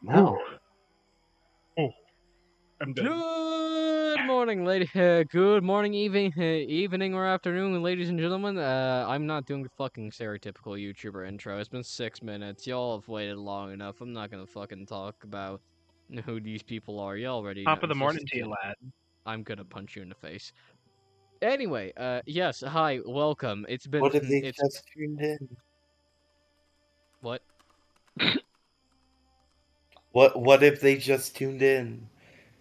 No. Oh, I'm done. Good morning, good morning, evening or afternoon, ladies and gentlemen. I'm not doing the fucking stereotypical YouTuber intro. It's been 6 minutes. Y'all have waited long enough. I'm not gonna fucking talk about who these people are. You already know. Top of the morning to you, lad. I'm gonna punch you in the face. Anyway, yes, hi, welcome. It's been. What if they It's just tuned in? what? What if they just tuned in?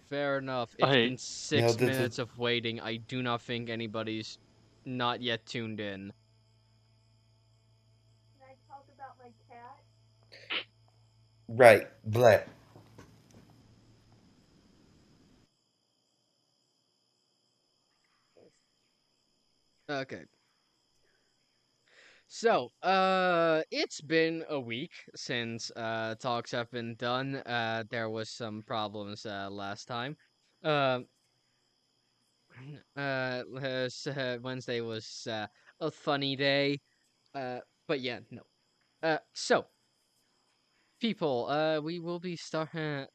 Fair enough. It's been You know, 6 minutes of waiting. I do not think anybody's not yet tuned in. Can I talk about my cat? right, bleh. Okay. So, it's been a week since talks have been done. There was some problems last time. Uh, Wednesday was a funny day. But yeah, no. So people, we will be starting.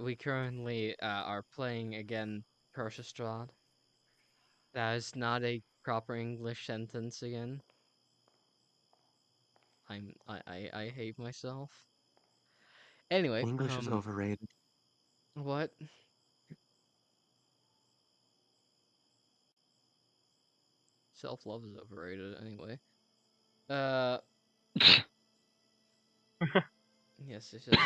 We currently are playing again Curse of Strahd. That is not a proper English sentence again. I hate myself. Anyway, English is overrated. what? Self-love is overrated anyway. Yes, it's just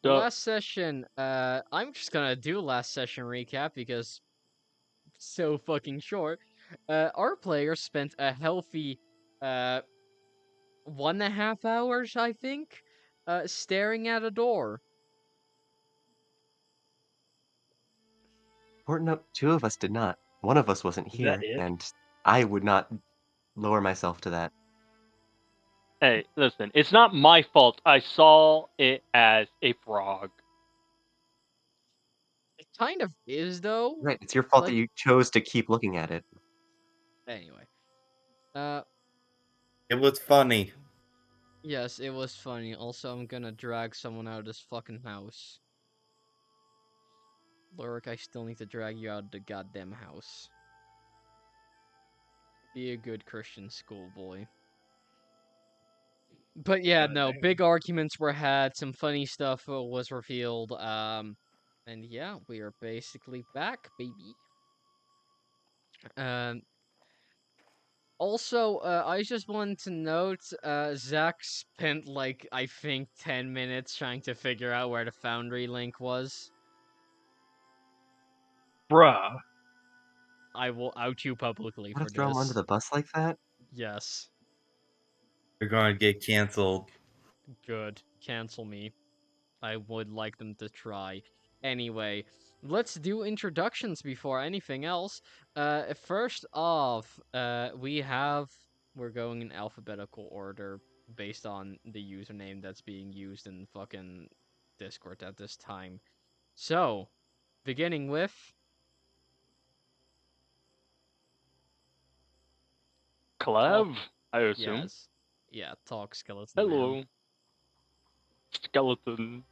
last session, I'm just gonna do last session recap because it's so fucking short. Our players spent a healthy 1.5 hours, I think, staring at a door. Important note, two of us did not. One of us wasn't Is that here, it? and I would not lower myself to that. Hey, listen, it's not my fault. I saw it as a frog. It kind of is, though. Right, it's your fault Like- that you chose to keep looking at it. Anyway. It was funny. Yes, it was funny. Also, I'm gonna drag someone out of this fucking house. Lurk, I still need to drag you out of the goddamn house. Be a good Christian schoolboy. But yeah, no, big arguments were had, some funny stuff was revealed, and yeah, we are basically back, baby. Also, I just wanted to note, Zach spent, like, I think 10 minutes trying to figure out where the Foundry link was. Bruh. I will out you publicly Want for to throw him under this. the bus like that? Yes. They're gonna get canceled. Good. Cancel me. I would like them to try. Anyway, let's do introductions before anything else. First off, we're going in alphabetical order based on the username that's being used in fucking Discord at this time. So, beginning with Clave, I assume. yes. Yeah, talk skeleton. Hello. Man. Skeleton.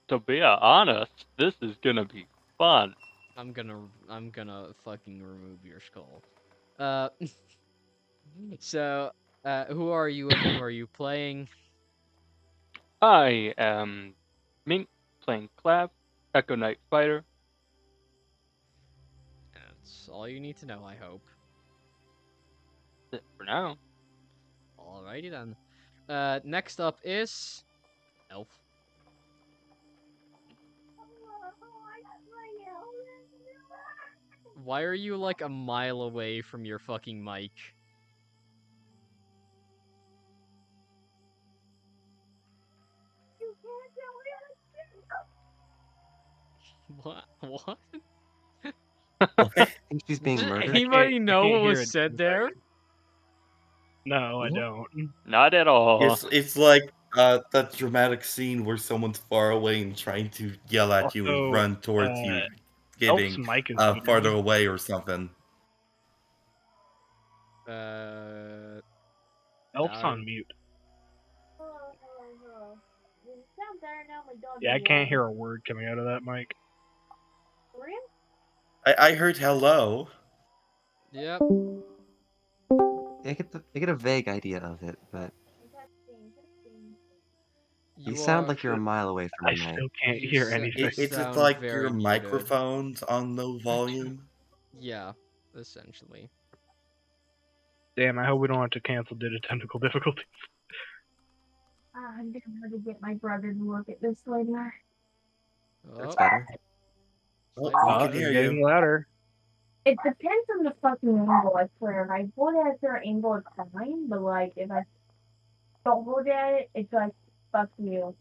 To be honest, this is gonna be fun. I'm gonna fucking remove your skull. So, who are you and who are you playing? I am Minx playing Clave, Echo Knight Fighter. That's all you need to know, I hope. That's it for now. Alrighty then. Next up is Elf. Why are you like a mile away from your fucking mic? What? What? I think she's being Does murdered. anybody know what hear was it. said there? No, I don't. Not at all. It's like that dramatic scene where someone's far away and trying to yell at you and Also, run towards you, Elf's getting mic is farther muted. away or something. Elf's I- on mute. You sound better now, my dog. Yeah, I can't hear a word coming out of that mic. For real? I heard hello. Yep. I get a vague idea of it, but Testing. you You sound are. like you're a mile away from I me, Maeve. still can't You hear sa- anything. you Is it sound like very your muted. microphone's on low volume? Yeah, essentially. Damn, I hope we don't have to cancel due to technical difficulties. I'm gonna have to get my brother to look at this later. That's Oh, better. Oh, slightly we Oh, can it's better. hear getting you. louder. It depends on the fucking angle, I swear. If I hold it at their angle, it's fine, but like, if I don't hold at it, it's like, fuck you.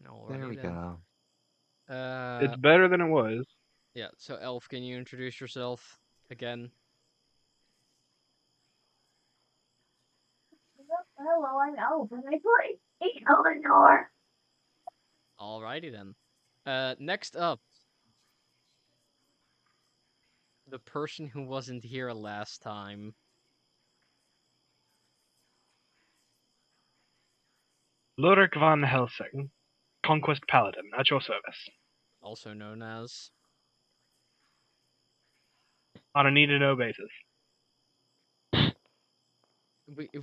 There we Alrighty then. go. It's better than it was. Yeah, so Elf, can you introduce yourself again? Hello, I'm Elf, and I play Eleanor. Alrighty then. Next up, the person who wasn't here last time. Lurik von Helsing, Conquest Paladin, at your service. Also known as. On a need-to-know basis.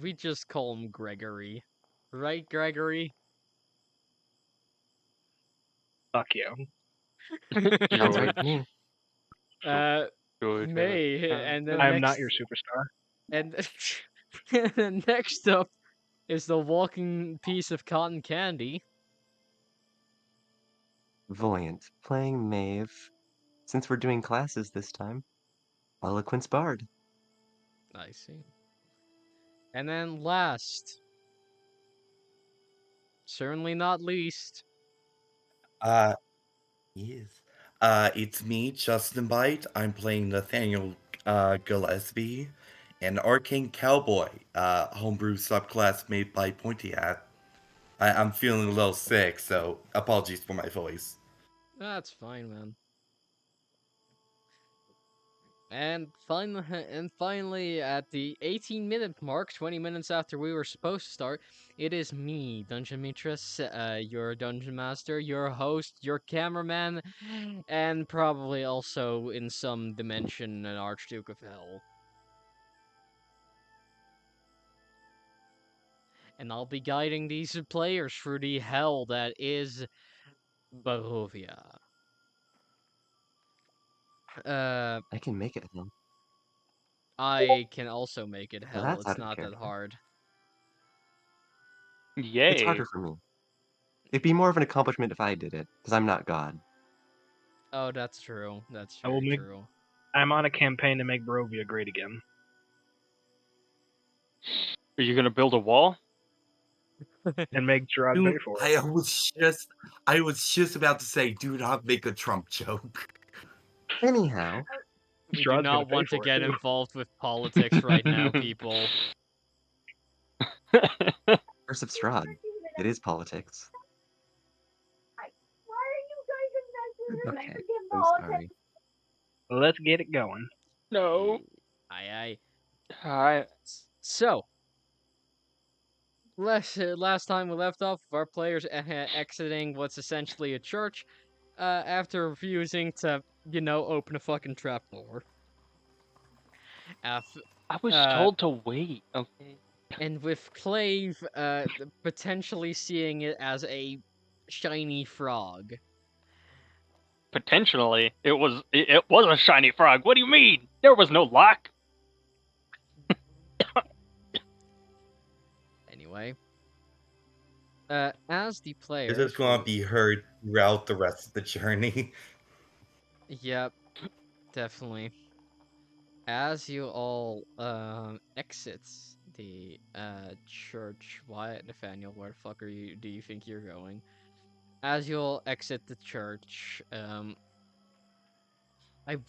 We just call him Gregory. Right, Gregory? Fuck you. Sounds right to me. May, and then I am next, not your superstar. and then next up is the walking piece of cotton candy. Voyant, playing Maeve. Since we're doing classes this time, Eloquence Bard. I see. And then last, certainly not least, Yes. It's me, Justin Byte. I'm playing Nathaniel Gillespie, an arcane cowboy, homebrew subclass made by Pointy Hat. I'm feeling a little sick, so apologies for my voice. that's fine, man. And finally, at the 18-minute mark, 20 minutes after we were supposed to start, it is me, Dungeon Mistress, your Dungeon Master, your host, your cameraman, and probably also in some dimension an Archduke of Hell. And I'll be guiding these players through the hell that is Barovia. I can make it hell. I can also make it Now hell. that's It's out of not that character. hard. Yay. It's harder for me. It'd be more of an accomplishment if I did it, because I'm not God. Oh, that's true. That's I will very make- true. I'm on a campaign to make Barovia great again. Are you gonna build a wall? And make Strahd pay Dude, for it. I was just about to say, do not make a Trump joke. Anyhow, We do Strahd's gonna not pay want to for it, get too. involved with politics right now, people. Curse of Strahd. It is politics. Why are you guys investing in Okay, Mexican I'm politics? sorry. Let's get it going. No. Aye. I So, last time we left off, our players exiting what's essentially a church, after refusing to, open a fucking trapdoor. was Uh, told to wait. Okay. And with Clave, potentially seeing it as a shiny frog. Potentially, it was a shiny frog. What do you mean? There was no lock. Anyway, as the player, It is going to be heard throughout the rest of the journey. Yep, definitely. As you all exit the church, why, Nathaniel? Where the fuck do you think you're going? As you all exit the church, I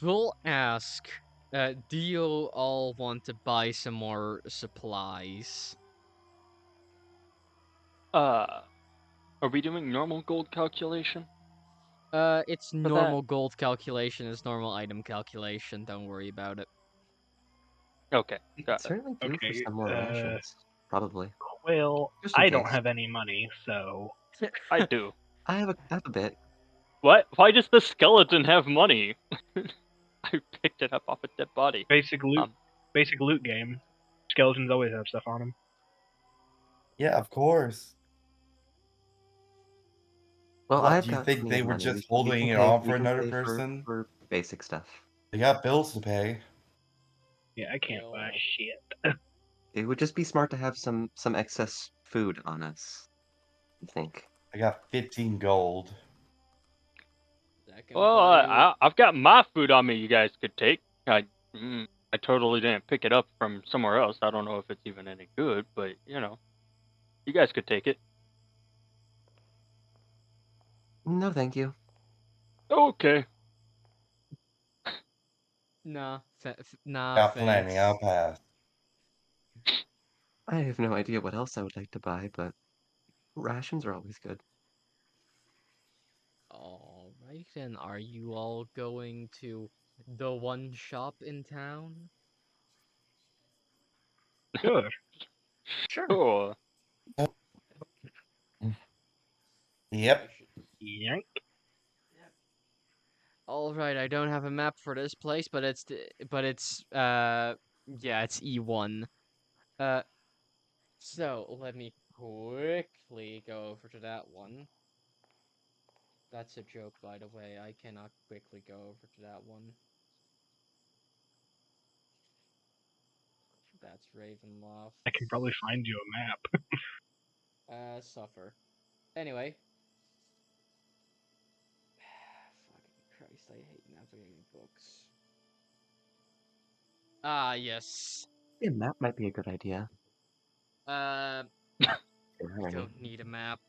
will ask, do you all want to buy some more supplies? Are we doing normal gold calculation? It's that- normal gold calculation, it's normal item calculation, don't worry about it. Okay, We could got it. certainly do for Okay, some more rations. Probably. Quill, Just in I don't case. have any money, so I do. I have a bit. What? Why does the skeleton have money? I picked it up off a dead body. basic loot. Um, Basic loot game. Skeletons always have stuff on them. Yeah, of course. Well, What, I've do you got think plenty they of were money. just holding it on for another person? For basic stuff. They got bills to pay. Yeah, I can't buy Well, shit. It would just be smart to have some excess food on us. I think. I got 15 gold. that can well, buy you. I've got my food on me. You guys could take. I totally didn't pick it up from somewhere else. I don't know if it's even any good, but you guys could take it. No, thank you. Okay. Nah, nah, Got thanks. plenty, I'll pass. I have no idea what else I would like to buy, but rations are always good. Alright, then are you all going to the one shop in town? Sure. Sure. Yep. Yank. Alright, I don't have a map for this place, but it's yeah, it's E1. So let me quickly go over to that one. That's a joke, by the way. I cannot quickly go over to that one. That's Ravenloft. I can probably find you a map. Suffer. Anyway. Fucking Christ, I hate navigating books. Ah, yes. Yeah, map might be a good idea. I Alright. don't need a map.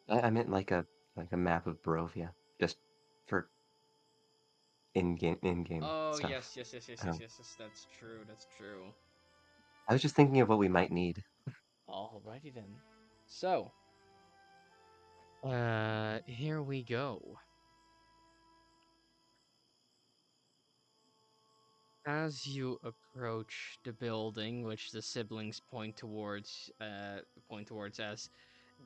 I meant like a map of Barovia, just for in-game Oh, stuff. yes, Oh. that's true, that's true. I was just thinking of what we might need. Alrighty then. So, here we go. As you approach the building, which the siblings point towards as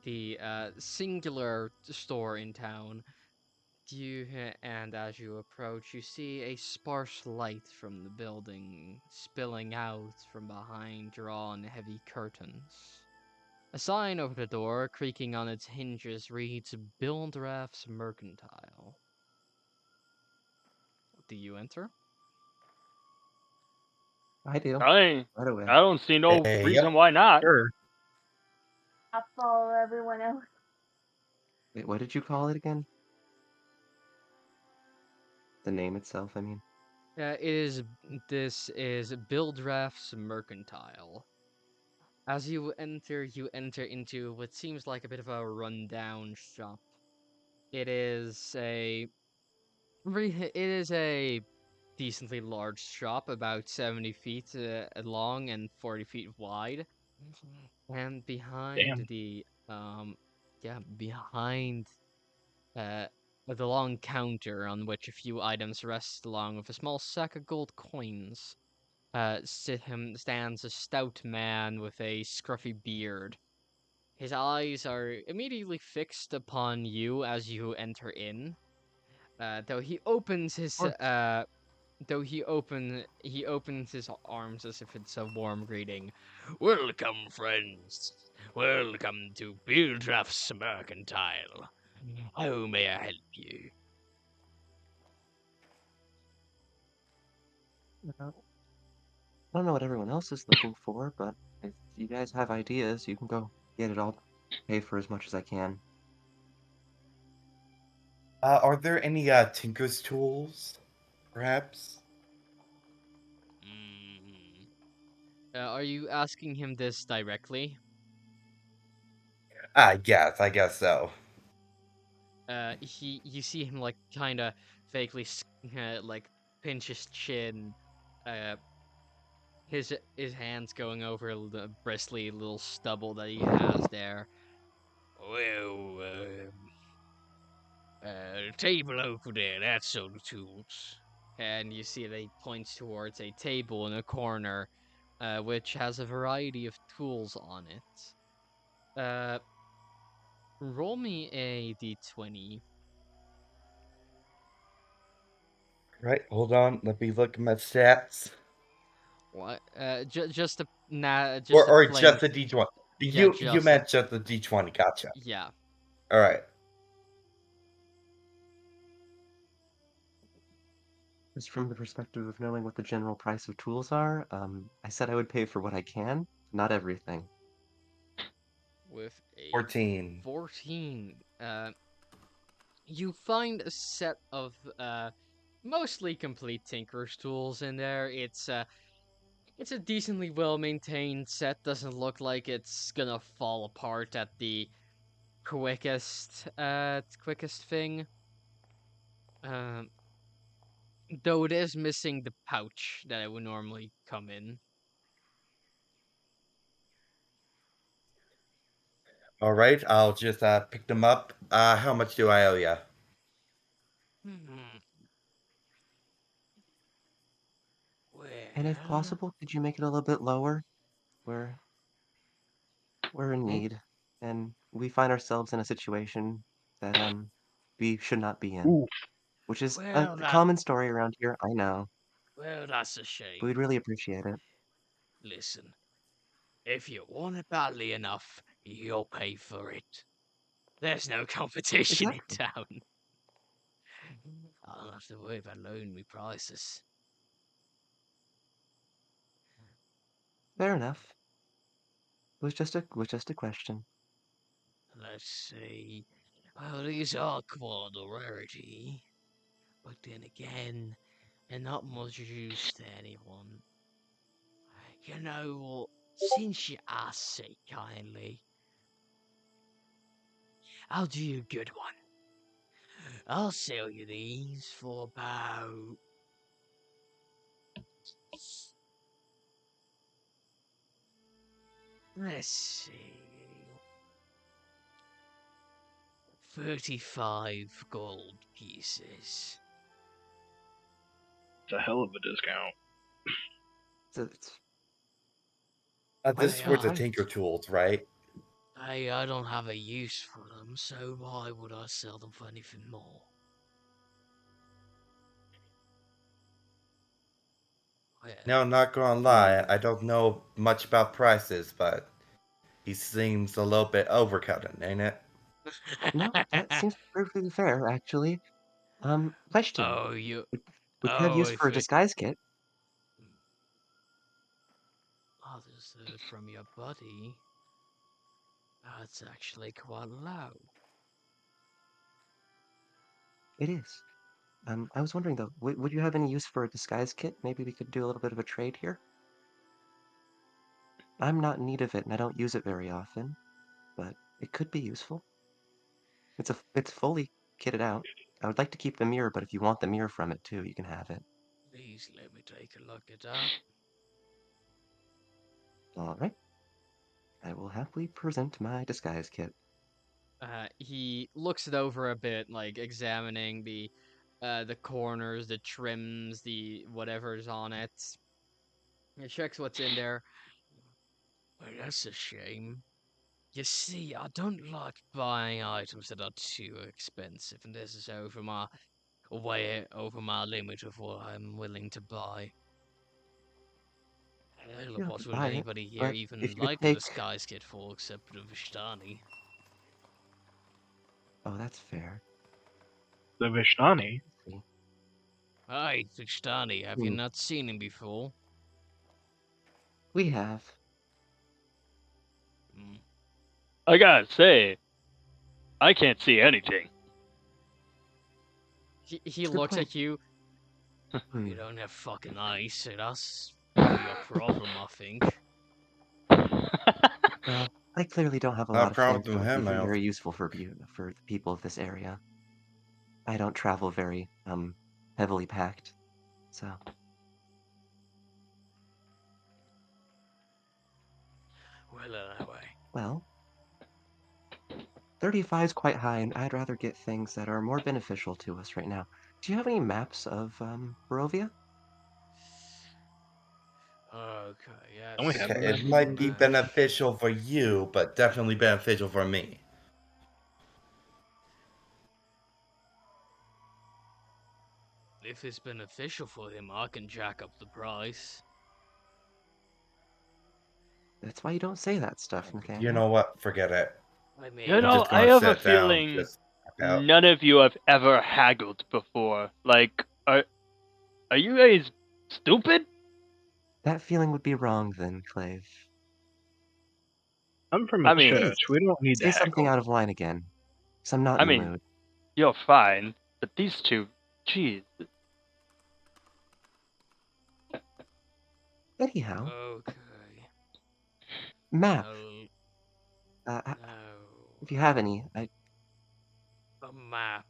the singular store in town, and as you approach, you see a sparse light from the building spilling out from behind drawn heavy curtains. A sign over the door, creaking on its hinges, reads Bildraff's Mercantile. Do you enter? I do. I Right away. don't see no Hey, reason yep. why not. Sure. I'll follow everyone else. Wait, what did you call it again? The name itself, I mean. This is Bildraff's Mercantile. As you enter into what seems like a bit of a rundown shop. It is a decently large shop, about 70 feet long and 40 feet wide. And behind Damn. behind the long counter on which a few items rest, along with a small sack of gold coins, stands a stout man with a scruffy beard. His eyes are immediately fixed upon you as you enter in. Though he opens his arms as if it's a warm greeting. Welcome, friends. Welcome to Bildraff's Mercantile. How may I help you? I don't know what everyone else is looking for, but if you guys have ideas, you can go get it. I'll pay for as much as I can. Are there any Tinker's tools, perhaps? Mm. Are you asking him this directly? Yes, I guess so. You see him like kind of vaguely like pinch his chin, his hands going over the bristly little stubble that he has there. Well, table over there, that's all the tools. And you see that he points towards a table in a corner, which has a variety of tools on it. Roll me a d20. Right, hold on. Let me look at my stats. What? Just a just Or a or plain. just the D20. Yeah, You just a meant just the D20. Gotcha. yeah. All right. Just from the perspective of knowing what the general price of tools are, I said I would pay for what I can, not everything. With a 14. 14. You find a set of mostly complete tinker's tools in there. It's a decently well maintained set. Doesn't look like it's gonna fall apart at the quickest thing. Um, though it is missing the pouch that it would normally come in. All right, I'll just pick them up. How much do I owe ya? And if Well, possible, could you make it a little bit lower? We're we're in need, and we find ourselves in a situation that we should not be in, Ooh, which is a well, that common story around here, I know, that's a but we'd shame. really appreciate it. Listen, if you want it badly enough, you'll pay for it. There's no competition in Exactly. town. I don't have to worry about lowering me prices. Fair enough. It was just a question. Let's see. Well, these are quite a rarity. But then again, they're not much use to anyone. You know what? Since you asked so kindly, I'll do you a good one. I'll sell you these for about... Let's see... 35 gold pieces. it's a hell of a discount. It's This is They for the are. right. Tinker Tools, right? I don't have a use for them, so why would I sell them for anything more? Well, Now, not gonna lie, I don't know much about prices, but he seems a little bit overcutting, ain't it? No, that seems perfectly fair, actually. Question. oh, you... Would would you have Oh, use I for a think... disguise kit? Oh, this is from your buddy. That's actually quite low. It is. I was wondering though, would you have any use for a disguise kit? Maybe we could do a little bit of a trade here. I'm not in need of it, and I don't use it very often, but it could be useful. It's fully kitted out. I would like to keep the mirror, but if you want the mirror from it too, you can have it. Please let me take a look at that. All right. I will happily present my disguise kit. He looks it over a bit, like examining the corners, the trims, the whatever's on it. He checks what's in there. Well, that's a shame. You see, I don't like buying items that are too expensive, and this is way over my limit of what I'm willing to buy. Hell, You don't have to what would buy it, anybody here but even if you could like a take... disguise kit for except the Vishtani? Oh, that's fair. The Vishnani? Let's see. Hi, Vishtani, have you Hmm, not seen him before? we have. Hmm. I gotta say, I can't see anything. He It's a good looks point. at you. Hmm. You don't have fucking eyes, so that's your problem, I think. Well, I clearly don't have a lot Not of things problem that would be him, very Elf. useful for the people of this area. I don't travel very heavily packed, so Well, anyway. well, 35 is quite high, and I'd rather get things that are more beneficial to us right now. Do you have any maps of Barovia? Okay, yes. Don't we have Okay, a it map might of be Barovia? beneficial for you, but definitely beneficial for me. If it's beneficial for him, I can jack up the price. That's why you don't say that stuff, You Nathaniel. know what? Forget it. I You mean, I'm know, just I gonna have a sit down, feeling just tap out. none of you have ever haggled before. Like, are you guys stupid? That feeling would be wrong then, Clave. I'm from I a mean, church. We don't need to Say something haggle. out of line again, because I'm not I in the mean, mood. you're fine, but these two, jeez. Anyhow, okay. map. No, Uh, no. if you have any, A map.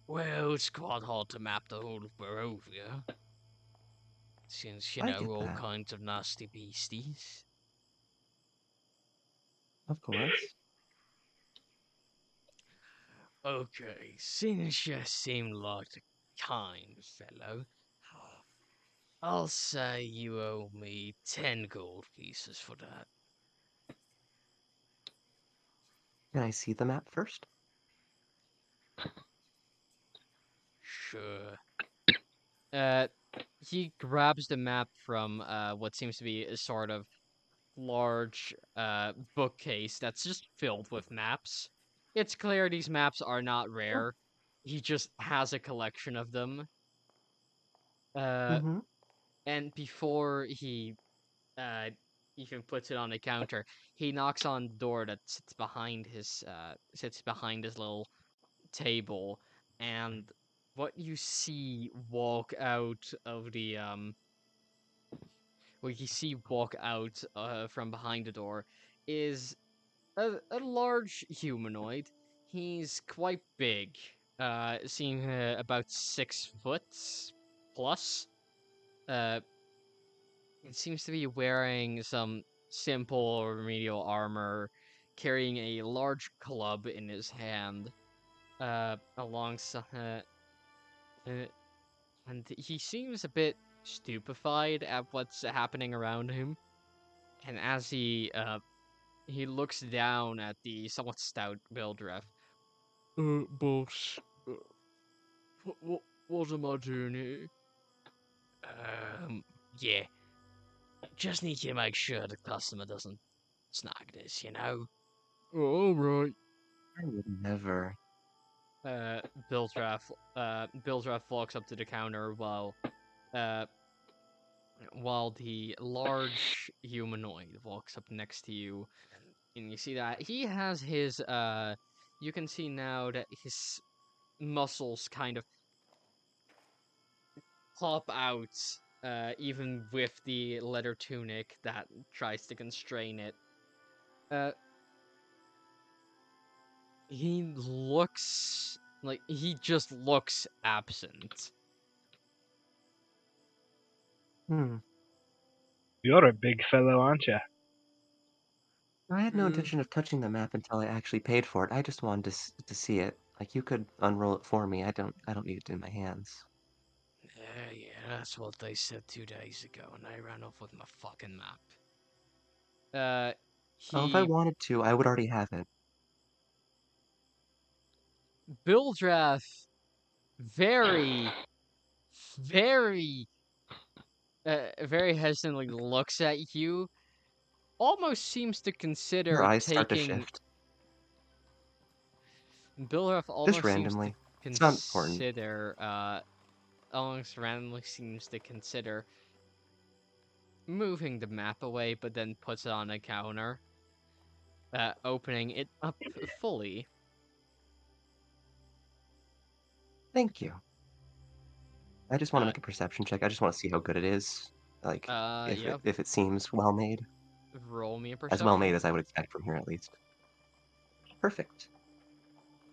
Well, it's quite hard to map the whole of Barovia. Since, I get all that, kinds of nasty beasties. of course. Okay, since you seem like a kind fellow, I'll say you owe me 10 gold pieces for that. Can I see the map first? Sure. Uh, he grabs the map from what seems to be a sort of large bookcase that's just filled with maps. It's clear these maps are not rare. He just has a collection of them. Mm-hmm. And before he even puts it on the counter, he knocks on the door that sits behind his little table, and what you see walk out of the what you see walk out from behind the door is a large humanoid. He's quite big, seeing about 6 foot plus. Uh, it seems to be wearing some simple or remedial armor, carrying a large club in his hand, alongside, and he seems a bit stupefied at what's happening around him. And as he looks down at the somewhat stout Bildref. Boss, what am I doing here? Yeah, just need you to make sure the customer doesn't snag this. All right. I would never. Bildref walks up to the counter uh, while the large humanoid walks up next to you, and you see that he has his you can see now that his muscles kind of pop out, even with the leather tunic that tries to constrain it. Uh, he just looks absent. Hmm. You're a big fellow, aren't you? I had no intention of touching the map until I actually paid for it. I just wanted to see it. Like, you could unroll it for me. I don't need it in my hands. Yeah, that's what they said 2 days ago, and I ran off with my fucking map. Uh, Oh, if I he wanted to, I would already have it. Bildrath very, very, very hesitantly looks at you, almost seems to Your consider eyes start to taking. shift. Bildrath Just almost seems to randomly. It's not important. consider, almost randomly seems to consider moving the map away, but then puts it on a counter, opening it up fully. Thank you. I just want to Uh, make a perception check. I just want to see how good it is. Like, yeah, if it seems well made. roll me a As well made perception. as I would expect from here, at least. Perfect.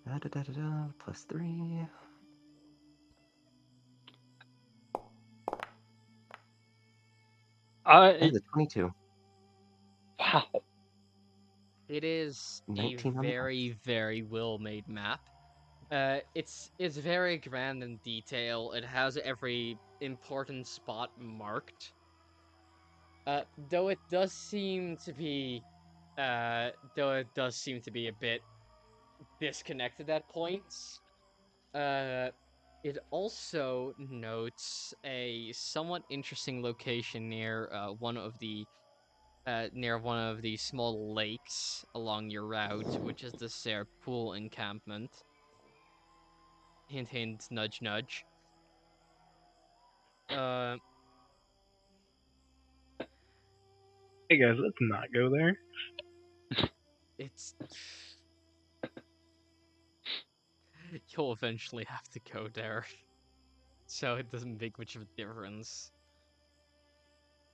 Da da da da da. +3. That I is a 22. wow. It is a 19 on the very, very well-made map. It's very grand in detail. It has every important spot marked. Though it does seem to be a bit disconnected at points. It also notes a somewhat interesting location near one of the small lakes along your route, which is the Ser Pool encampment. Hint, hint, nudge, nudge. Hey guys, let's not go there. It's you'll eventually have to go there, so it doesn't make much of a difference.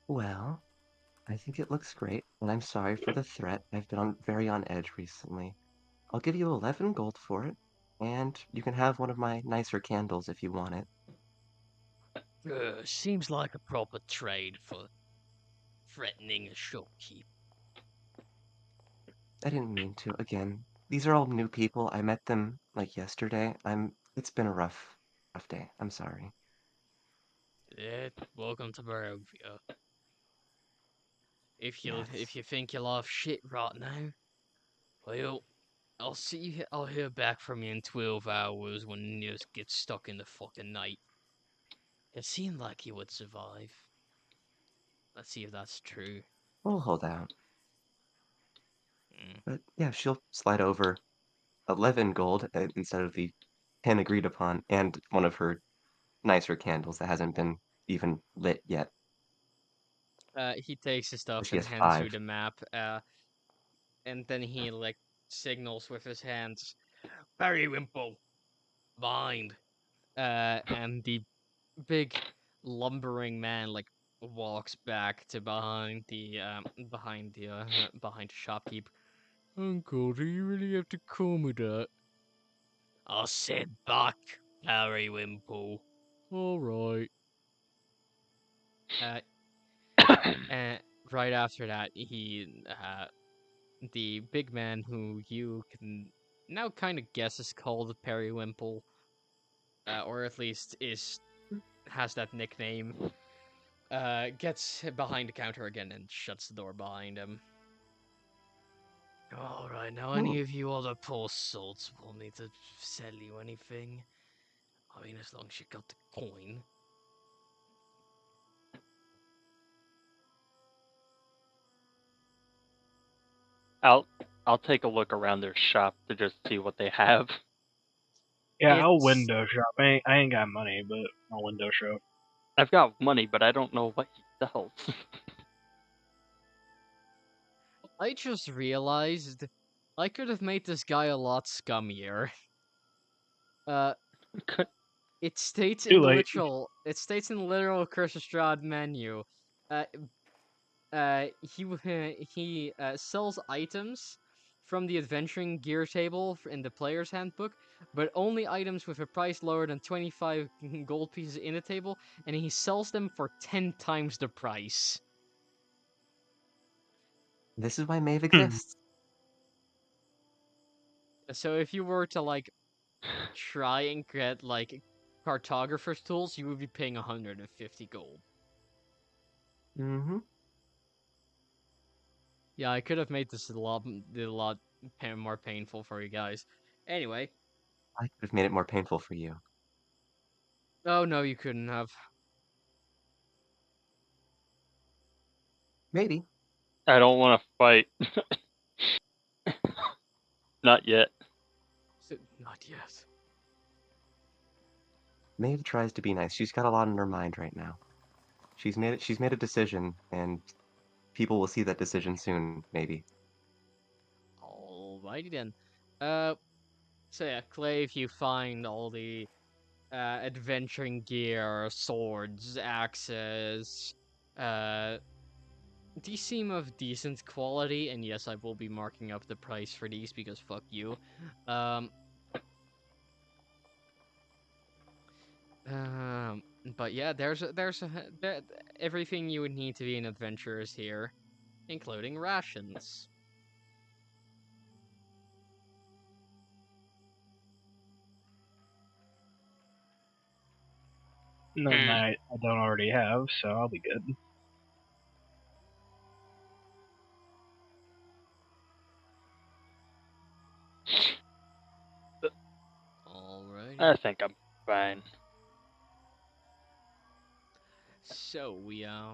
Well, I think it looks great, and I'm sorry for the threat. I've been very on edge recently. I'll give you 11 gold for it, and you can have one of my nicer candles if you want it. Seems like a proper trade for threatening a shopkeep. I didn't mean to. Again, these are all new people. I met them like yesterday. It's been a rough day. I'm sorry. Welcome to Barovia. If you Yes. think you're off shit right now, well, I'll hear back from you in 12 hours when the news gets stuck in the fucking night. It seemed like you would survive. Let's see if that's true. We'll hold out. Mm. But yeah, she'll slide over 11 gold instead of the 10 agreed upon, and one of her nicer candles that hasn't been even lit yet. He takes his So stuff she and has hands you 5. the map, and then he, like, signals with his hands, Periwinkle, bind. And the big lumbering man, like, walks back to behind the shopkeep. Uncle, do you really have to call me that? I said back, Periwinkle. All right. And right after that, the big man who you can now kind of guess is called Periwinkle, or at least has that nickname, gets behind the counter again and shuts the door behind him. All right, now any of you other poor souls want me to sell you anything? I mean, as long as you got the coin. I'll take a look around their shop to just see what they have. Yeah, I'll It's window shop. I ain't got money, but I'll window shop. I've got money, but I don't know what he sells. I just realized I could have made this guy a lot scummier. It states Too in the late. literal Curse of Strahd menu. Uh, he sells items from the adventuring gear table in the player's handbook, but only items with a price lower than 25 gold pieces in the table, and he sells them for 10 times the price. This is why Maeve Hmm. exists. So if you were to, like, try and get, like, cartographer's tools, you would be paying 150 gold. Mm-hmm. Yeah, I could have made this a lot more painful for you guys. Anyway. I could have made it more painful for you. Oh, no, you couldn't have. Maybe. I don't want to fight. Not yet. Not yet. Maeve tries to be nice. She's got a lot on her mind right now. She's made a decision, and people will see that decision soon, maybe. Alrighty then. So yeah, Clave, you find all the adventuring gear, swords, axes. These seem of decent quality, and yes, I will be marking up the price for these because fuck you. But yeah, there's everything you would need to be an adventurer is here, including rations. None I don't already have, so I'll be good. Alrighty. I think I'm fine. So yeah,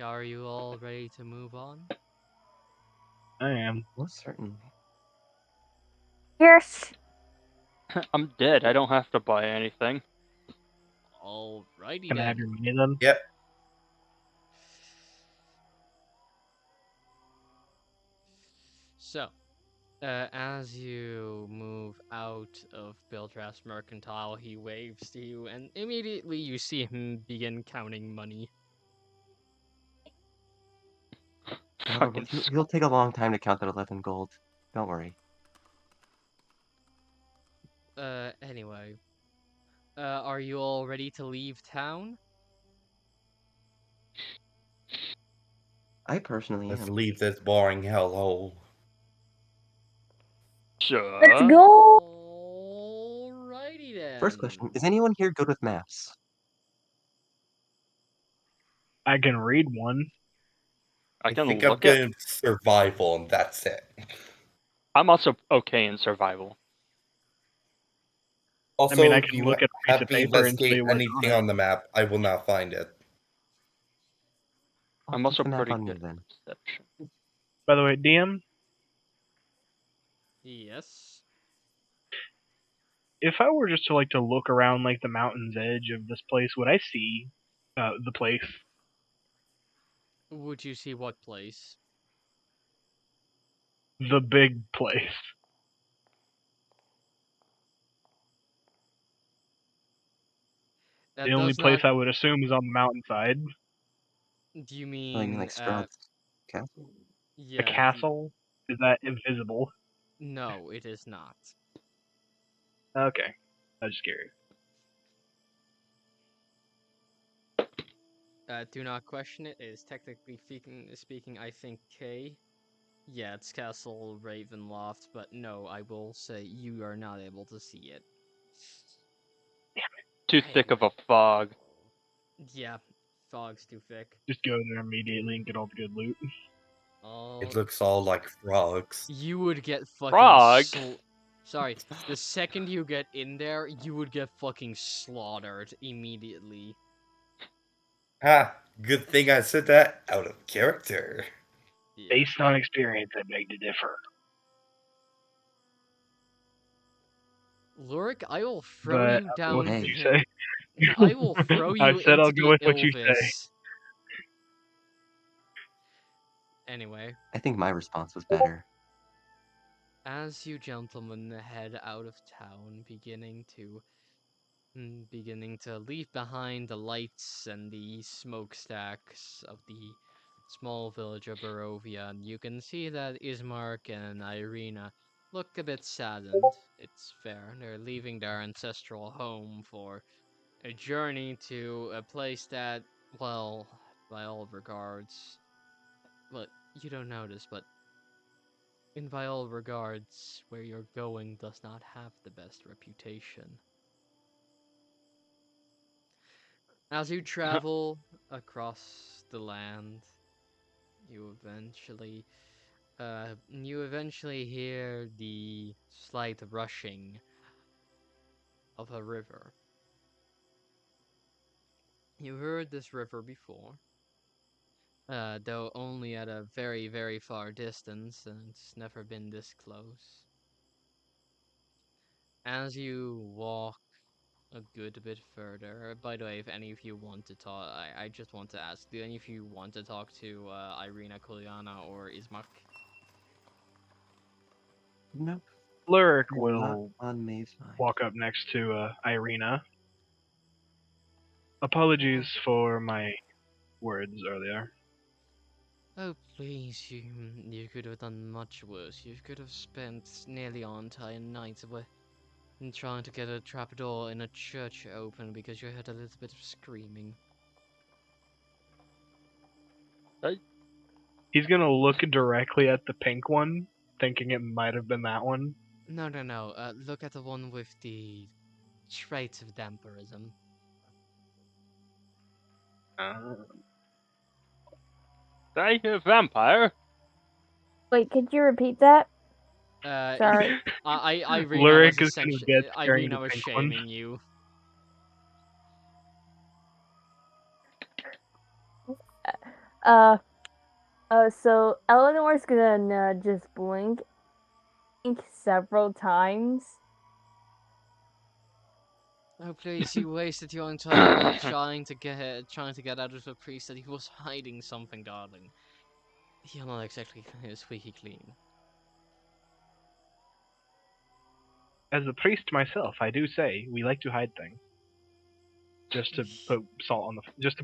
are you all ready to move on? I am. Most certainly. Yes. I'm dead. I don't have to buy anything. Alrighty Can I have then. your money then? Yep. So, as you move out of Bildras Mercantile, he waves to you, and immediately you see him begin counting money. Fucking He'll take a long time to count that 11 gold. Don't worry. Anyway. Are you all ready to leave town? I personally Let's am. leave this boring hellhole. sure. Let's go. Alrighty then. First question, is anyone here good with maps? I can read one. I I can think I'm look at. good at survival, and that's it. I'm also okay in survival. Also, I if can you look at a piece have of me paper and investigate say what's anything on it. on the map, I will not find it. I'll I'm keep also the map pretty on me good then. at perception. By the way, DM, Yes. if I were just to to look around the mountain's edge of this place, would I see the place? Would you see what place? The big place. That The only does place not. I would assume is on the mountainside. Do you Oh, you mean mean? like Strahd's castle? The Yeah. castle? Is that invisible? No, it is not. Okay. I was just curious. Do not question it. It is technically speaking, I think K. Yeah, it's Castle Ravenloft, but no, I will say you are not able to see it. Too thick of a fog. Yeah, fog's too thick. Just go there immediately and get all the good loot. It looks all like frogs. You would get fucking Frog? Sorry, the second you get in there, you would get fucking slaughtered immediately. Ha! Good thing I said that out of character. Yeah. Based on experience, I beg to differ. Lurik, I will throw But you I'll go with down. what you Hey. say. I will throw you I said into I'll go the with what you say. Ilvis. Anyway, I think my response was better. as you gentlemen head out of town, beginning to leave behind the lights and the smokestacks of the small village of Barovia, you can see that Ismark and Irina look a bit saddened. It's fair. They're leaving their ancestral home for a journey to a place that, well, by all regards, well, you don't notice, but by all regards, where you're going does not have the best reputation. As you travel across the land, you eventually hear the slight rushing of a river. You heard this river before, though only at a very, very far distance, and it's never been this close. As you walk a good bit further. By the way, if any of you want to talk, I just want to ask, do any of you want to talk to Irina, Kuliana, or Ismak? Nope. Lurik I'm not will on Maeve's mind. walk up next to Irina. Apologies for my words earlier. Oh, please, you could have done much worse. You could have spent nearly our entire night trying to get a trapdoor in a church open because you heard a little bit of screaming. He's gonna look directly at the pink one, thinking it might have been that one. No, look at the one with the traits of vampirism. Did I hear vampire? Wait, could you repeat that? Uh, Sorry. Irina Lyric was is gonna essentially get staring Irina at the was pink one. shaming you. So Eleanor's gonna just blink several times. Oh please, you wasted your entire week trying to get out of the priest that he was hiding something, darling. You're not exactly squeaky clean. As a priest myself, I do say we like to hide things. Just to put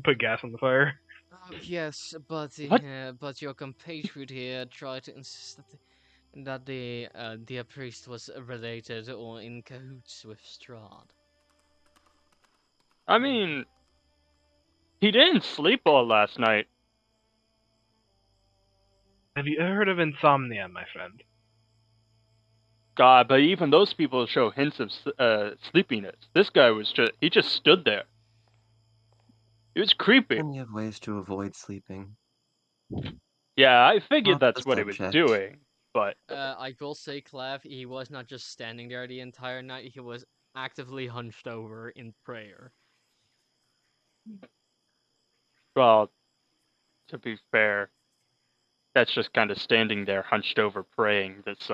put gas on the fire. Oh yes, but What? but your compatriot here tried to insist that the priest was related or in cahoots with Strahd. I mean, he didn't sleep all last night. Have you ever heard of insomnia, my friend? God, but even those people show hints of sleepiness. This guy he just stood there. It was creepy. Plenty of ways to avoid sleeping. Yeah, I figured Not that's the what he was subject. doing, but I will say, Clave, he was not just standing there the entire night, he was actively hunched over in prayer. well, to be fair, that's just kind of standing there hunched over praying. That's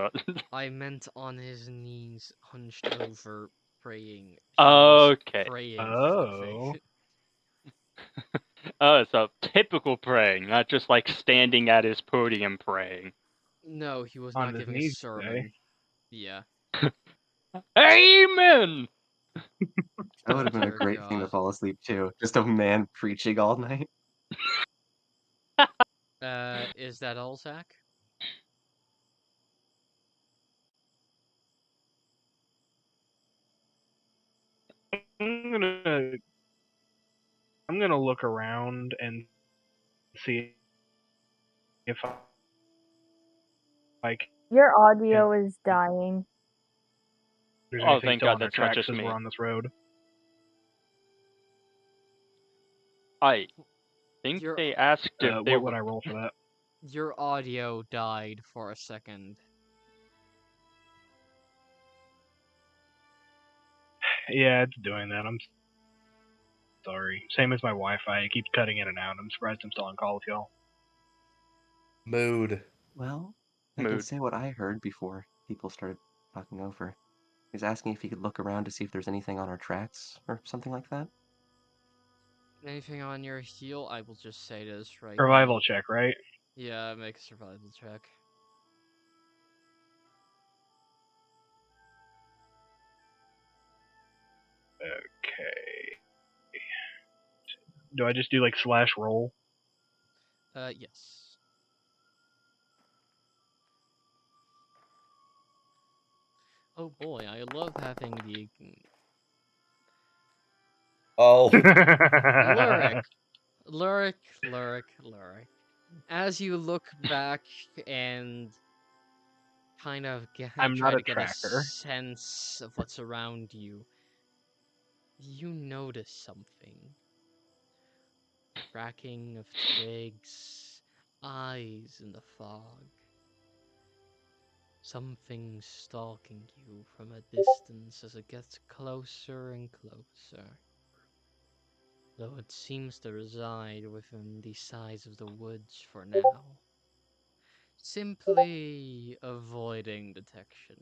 I meant on his knees, hunched over, praying. okay. Praying. Oh. Oh, so typical praying, not just like standing at his podium praying. No, he was On not his giving a knees sermon. Yeah. Amen! That would have been a Dear great thing to God. fall asleep to. Just a man preaching all night. Is that all, Zach? I'm gonna look around and see if I can. Your audio is dying. There's Oh, anything thank still God on our that's not tracks just as me. we're on this road. I think You're- they asked if they What would were... I roll for that? Your audio died for a second. Yeah, it's doing that. I'm sorry. Same as my Wi-Fi. It keeps cutting in and out. I'm surprised I'm still on call with y'all. Mood. Well, I can Mood. say what I heard before people started talking over. He's asking if he could look around to see if there's anything on our tracks or something like that. Anything on your heel? I will just say this right Survival now. check, right? Yeah, make a survival check. Okay. Do I just do like /roll? Yes. Oh boy, I love having the... Oh, Lyric. As you look back and kind of I'm try not a to get a tracker. sense of what's around you, you notice something. Cracking of twigs, eyes in the fog. Something stalking you from a distance as it gets closer and closer. Though it seems to reside within the sides of the woods for now. Simply avoiding detection.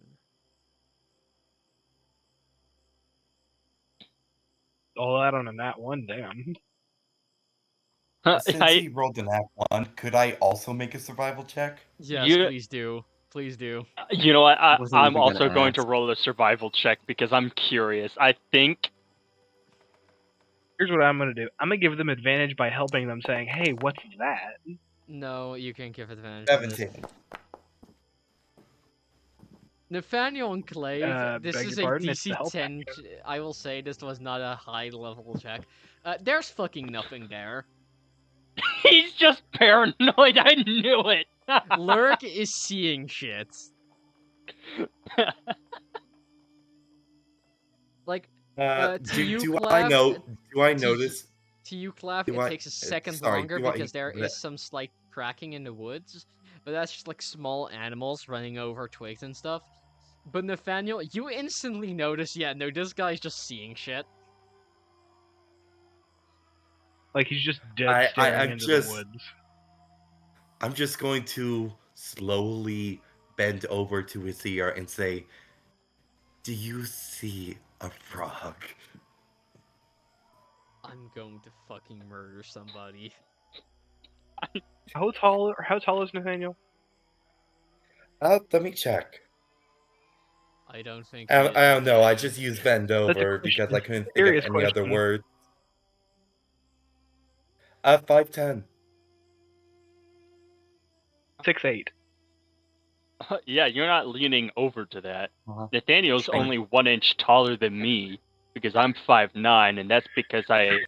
All that on a nat 1, damn. since he rolled an act 1, could I also make a survival check? Yes, You- please do. Please do. You know what? I wasn't I'm even gonna also going to ask. roll a survival check because I'm curious. I think... Here's what I'm gonna do. I'm gonna give them advantage by helping them, saying, "Hey, what's that?" No, you can't give advantage to this. 17. Nathaniel and Clave, this beg is your a pardon, it's the DC help 10. I will say this was not a high level check. There's fucking nothing there. He's just paranoid. I knew it. Lurk is seeing shit. Like, to you, do Clave, I do notice? To you, Clave, Do it I- takes a second sorry, longer do I- because there is some slight cracking in the woods, but that's just like small animals running over twigs and stuff. But Nathaniel, you instantly notice, yeah, no, this guy's just seeing shit. Like he's just dead staring I'm into just- the woods. I'm just going to slowly bend over to his ear and say, "Do you see a frog?" I'm going to fucking murder somebody. How tall is Nathaniel? Let me check. I don't think. I he is don't know. I much just bigger. used bend over because I couldn't think of Serious any other question. word. 5'10". 6'8". Yeah, you're not leaning over to that. Uh-huh. Nathaniel's Sure. only 1 inch taller than me because I'm 5'9", and that's because I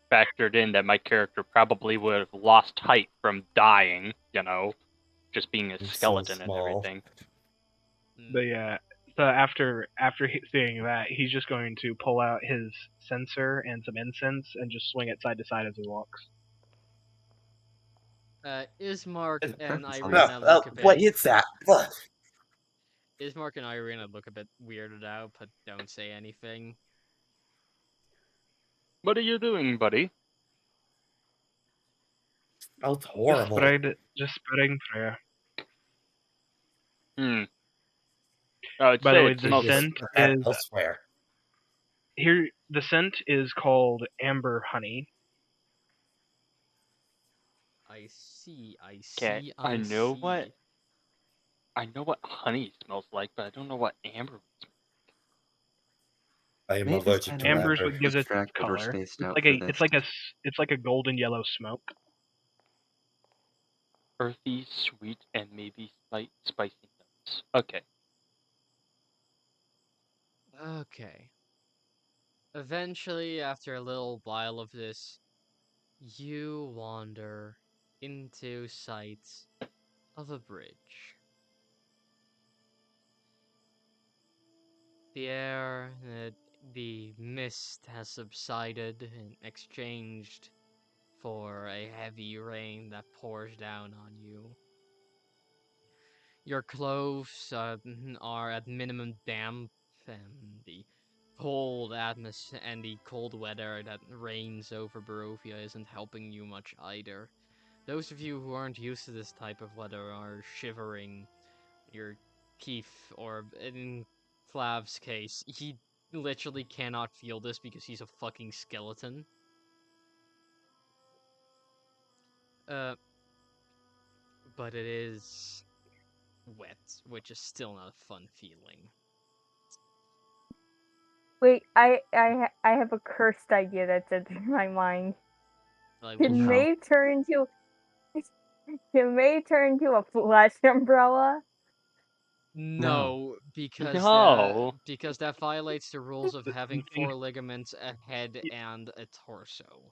factored in that my character probably would have lost height from dying, just being a You're so skeleton and small. everything. But yeah, so after seeing that, he's just going to pull out his censer and some incense and just swing it side to side as he walks. Ismark and Preference on Irina this. look a bit. What is that? What? Ismark and Irina look a bit weirded out, but don't say anything. What are you doing, buddy? Smells horrible. Just spreading prayer. I'd By say the way, it the smells like scent That is elsewhere. here. The scent is called amber honey. I see. Okay, I know what honey smells like, but I don't know what amber smells. I am Maeve is allergic kind to of Amber is lavender. what gives it distracted or color. spaced It's out like for a this. it's like a golden yellow smoke. Earthy, sweet, and maybe slight spicy notes. Okay. Okay. Eventually, after a little while of this, you wander into sight of a bridge. The air, the mist has subsided and exchanged for a heavy rain that pours down on you. Your clothes are at minimum damp, and the cold atmosphere and the cold weather that reigns over Barovia isn't helping you much either. Those of you who aren't used to this type of weather are shivering. Your teeth, or in Clave's case, he literally cannot feel this because he's a fucking skeleton. But it is wet, which is still not a fun feeling. Wait, I have a cursed idea that's entering my mind. Like, Can No. Maeve turn into a flesh umbrella? no, because No. because that violates the rules of having 4 ligaments, a head, and a torso.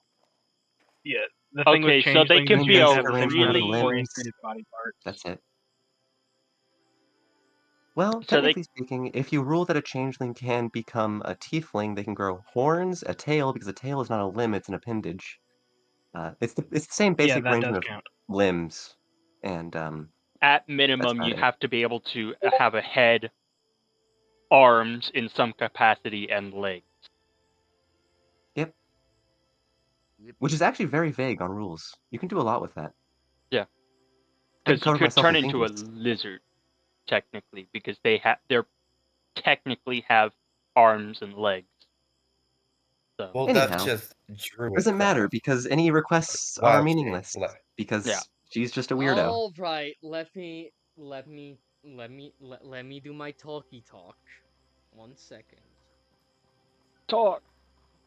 Yeah, the thing Okay, with so they changelings can is be you a have really- four limbs. integrated body parts. That's it. Well, So they- technically speaking, if you rule that a changeling can become a tiefling, they can grow horns, a tail, because a tail is not a limb, it's an appendage. It's the same Yeah, basic that does arrangement of count. limbs, and At minimum, about you it. have to be able to have a head, arms in some capacity, and legs. Yep. Which is actually very vague on rules. You can do a lot with that. Yeah. I Because you covered could myself turn in into a fingers. lizard, technically, because they're technically have arms and legs. So Well, Anyhow, that's just druid Doesn't matter craft. because any requests Wow, are shit, meaningless like- because Yeah. she's just a weirdo. All right, let me do my talky talk. 1 second. Talk.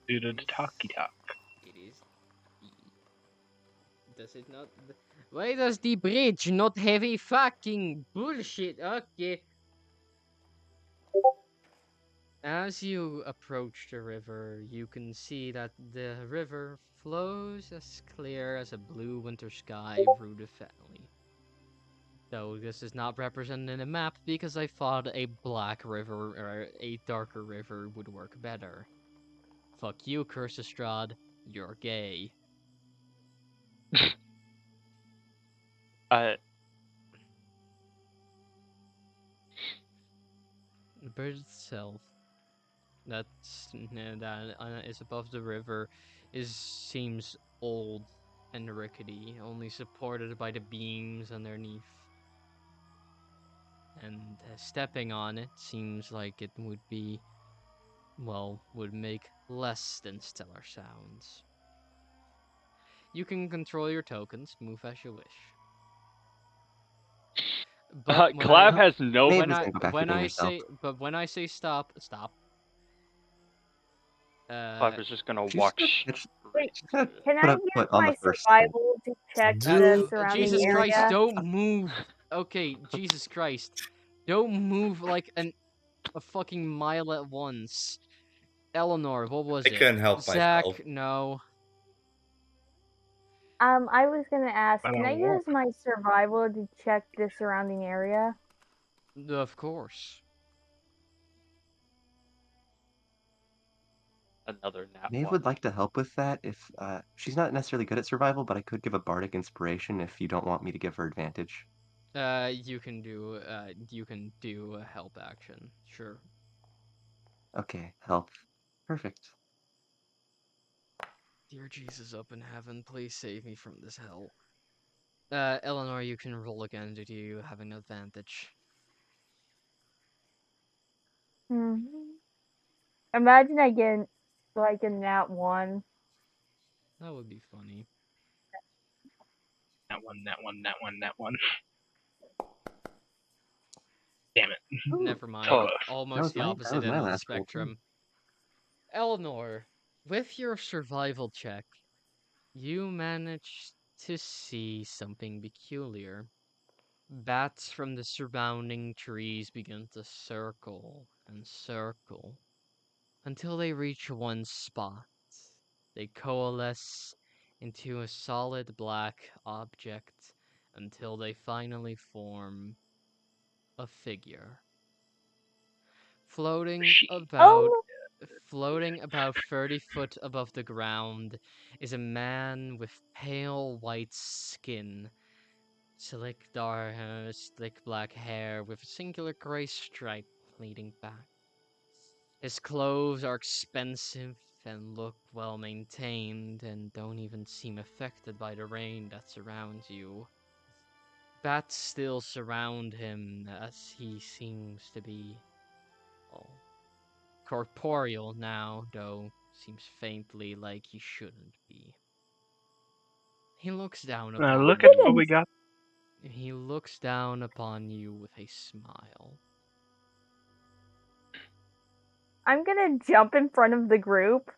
Dude, talky talk. It is. Does it not? Why does the bridge not have a fucking bullshit? Okay. As you approach the river, you can see that the river flows as clear as a blue winter sky through the valley. Though this is not represented in a map because I thought a black river or a darker river would work better. Fuck you, Curse Strahd. You're gay. The bird itself, that is above the river, seems old and rickety, only supported by the beams underneath. And stepping on it seems like it would be, well, would make less than stellar sounds. You can control your tokens, move as you wish. But when Clave has no. Maeve is gonna go back to when being I herself. say, but when I say stop. Clave is just gonna She's walk. Wait, She's gonna can put I a use foot on my the first stone. survival to check the surrounding Jesus area? Christ, don't move. Okay, Jesus Christ. Don't move like a fucking mile at once. Eleanor, what was I it? couldn't help Zach, myself. no. I was gonna ask, I can I don't know. use my survival to check the surrounding area? Of course. Another nat Maeve one. would like to help with that if she's not necessarily good at survival, but I could give a bardic inspiration if you don't want me to give her advantage. You can do a help action. Sure. Okay, help. Perfect. Dear Jesus up in heaven, please save me from this hell. Eleanor, you can roll again due to you having an advantage. Imagine I get like a nat 1. That would be funny. That one. Damn it. Never mind. Oh. Almost the that opposite was end my of the last roll, too. spectrum. Eleanor, with your survival check, you managed to see something peculiar. Bats from the surrounding trees begin to circle and circle until they reach one spot. They coalesce into a solid black object until they finally form a figure. Floating about 30 foot above the ground is a man with pale white skin, slick black hair with a singular gray stripe leading back. His clothes are expensive and look well maintained and don't even seem affected by the rain that surrounds you. Bats still surround him as he seems to be, well, corporeal now, though seems faintly like he shouldn't be. He looks down upon Look at what you. we got. He looks down upon you with a smile. I'm gonna jump in front of the group.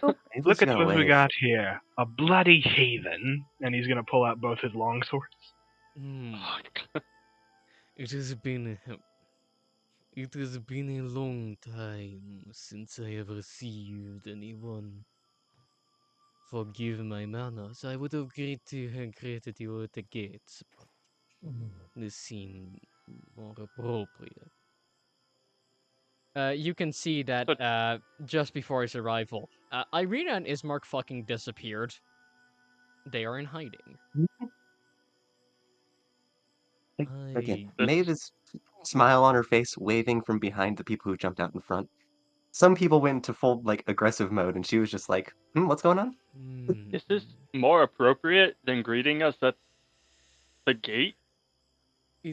Maeve was Look at gonna what we wave. got here. A bloody heathen. And he's gonna pull out both his long swords. It has been a long time since I have received anyone. Forgive my manners. I would have greeted you at the gates, but this seemed more appropriate. You can see that just before his arrival, Irina and Ismark fucking disappeared. They are in hiding. Again, Maeve is smile on her face, waving from behind the people who jumped out in front. Some people went into full aggressive mode, and she was just like, what's going on? Is this more appropriate than greeting us at the gate?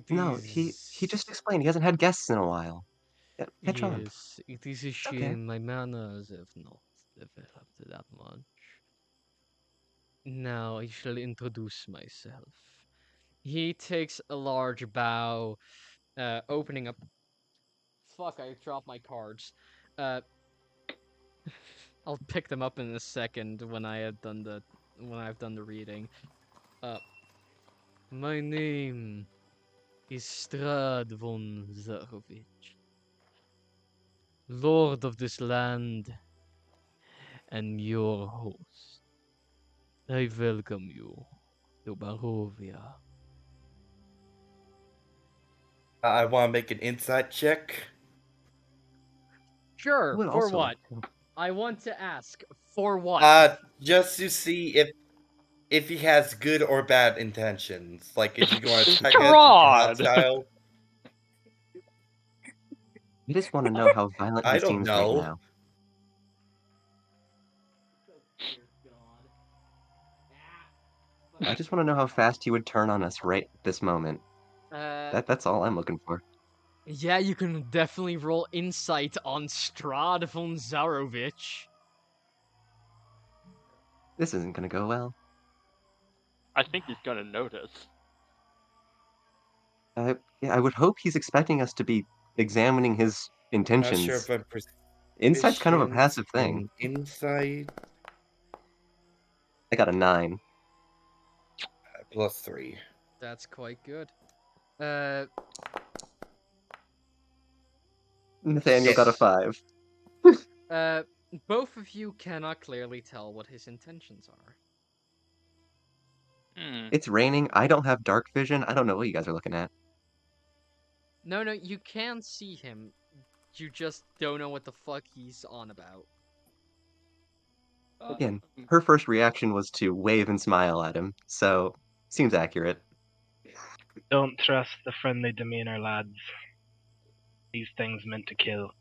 No, he just explained he hasn't had guests in a while. Catch on. Yes, it is a shame okay. my manners have not developed that much. Now I shall introduce myself. He takes a large bow, opening up. Fuck! I dropped my cards. I'll pick them up in a second when I've done the reading. My name is Strahd von Zarovich, Lord of this land, and your host. I welcome you to Barovia. I want to make an insight check. Sure, Would for also what? like to. I want to ask, For what? Just to see if he has good or bad intentions. Like if he's going to attack us, if you're Strahd! hostile. I just want to know how violent he I don't seems right know. now. I just want to know how fast he would turn on us right this moment. That's all I'm looking for. Yeah, you can definitely roll insight on Strahd von Zarovich. This isn't gonna go well. I think he's gonna notice. Yeah, I would hope he's expecting us to be examining his Not sure intentions. if I'm Insight's kind of a passive thing. Insight I got a 9. +3. That's quite good. Nathaniel got a 5. Both of you cannot clearly tell what his intentions are. It's raining. I don't have dark vision. I don't know what you guys are looking at. No, you can see him. You just don't know what the fuck he's on about. Again, her first reaction was to wave and smile at him, so seems accurate. Don't trust the friendly demeanor, lads. These things meant to kill,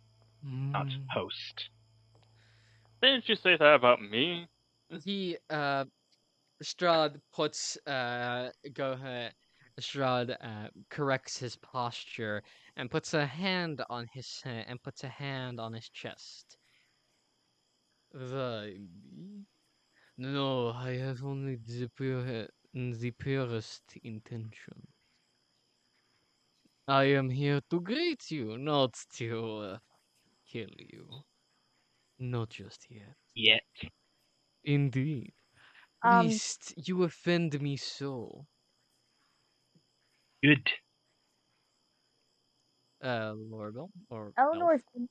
not host. Didn't you say that about me? He, Strahd puts, Strahd, corrects his posture and puts a hand on his, chest. No, I have only the purest intention. I am here to greet you, not to kill you. Not just yet. Yet. Indeed. Priest, you offend me so. Good. Lorabelle or Eleanor's Elf?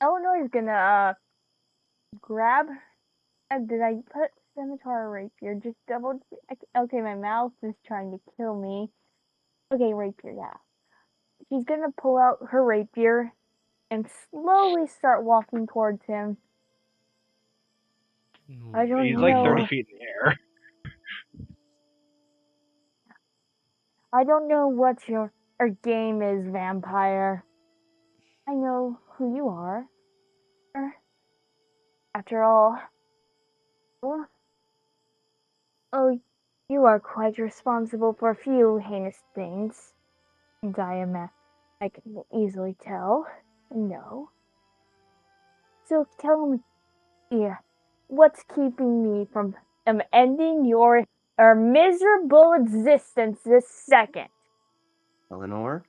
Eleanor's gonna grab. Did I put scimitar or rapier? Just double. Okay, my mouse is trying to kill me. Okay, rapier. Yeah. She's gonna pull out her rapier and slowly start walking towards him. No, I don't He's know. like 30 feet in the air. I don't know what your game is, vampire. I know who you are. After all, oh, you are quite responsible for a few heinous things, and I can easily tell. No. So tell me, yeah, what's keeping me from ending your miserable existence this second? Eleanor?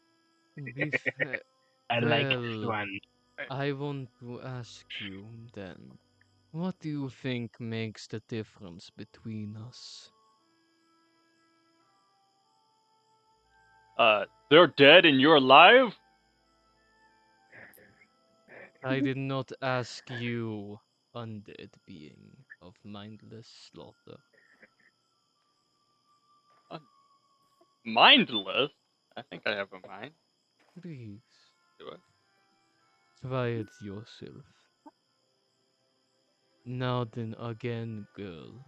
I like this one. I want to ask you then, what do you think makes the difference between us? They're dead and you're alive? I did not ask you, undead being of mindless slaughter. Mindless? I think I have a mind. Please, Do I? try it yourself. Now then again, girl.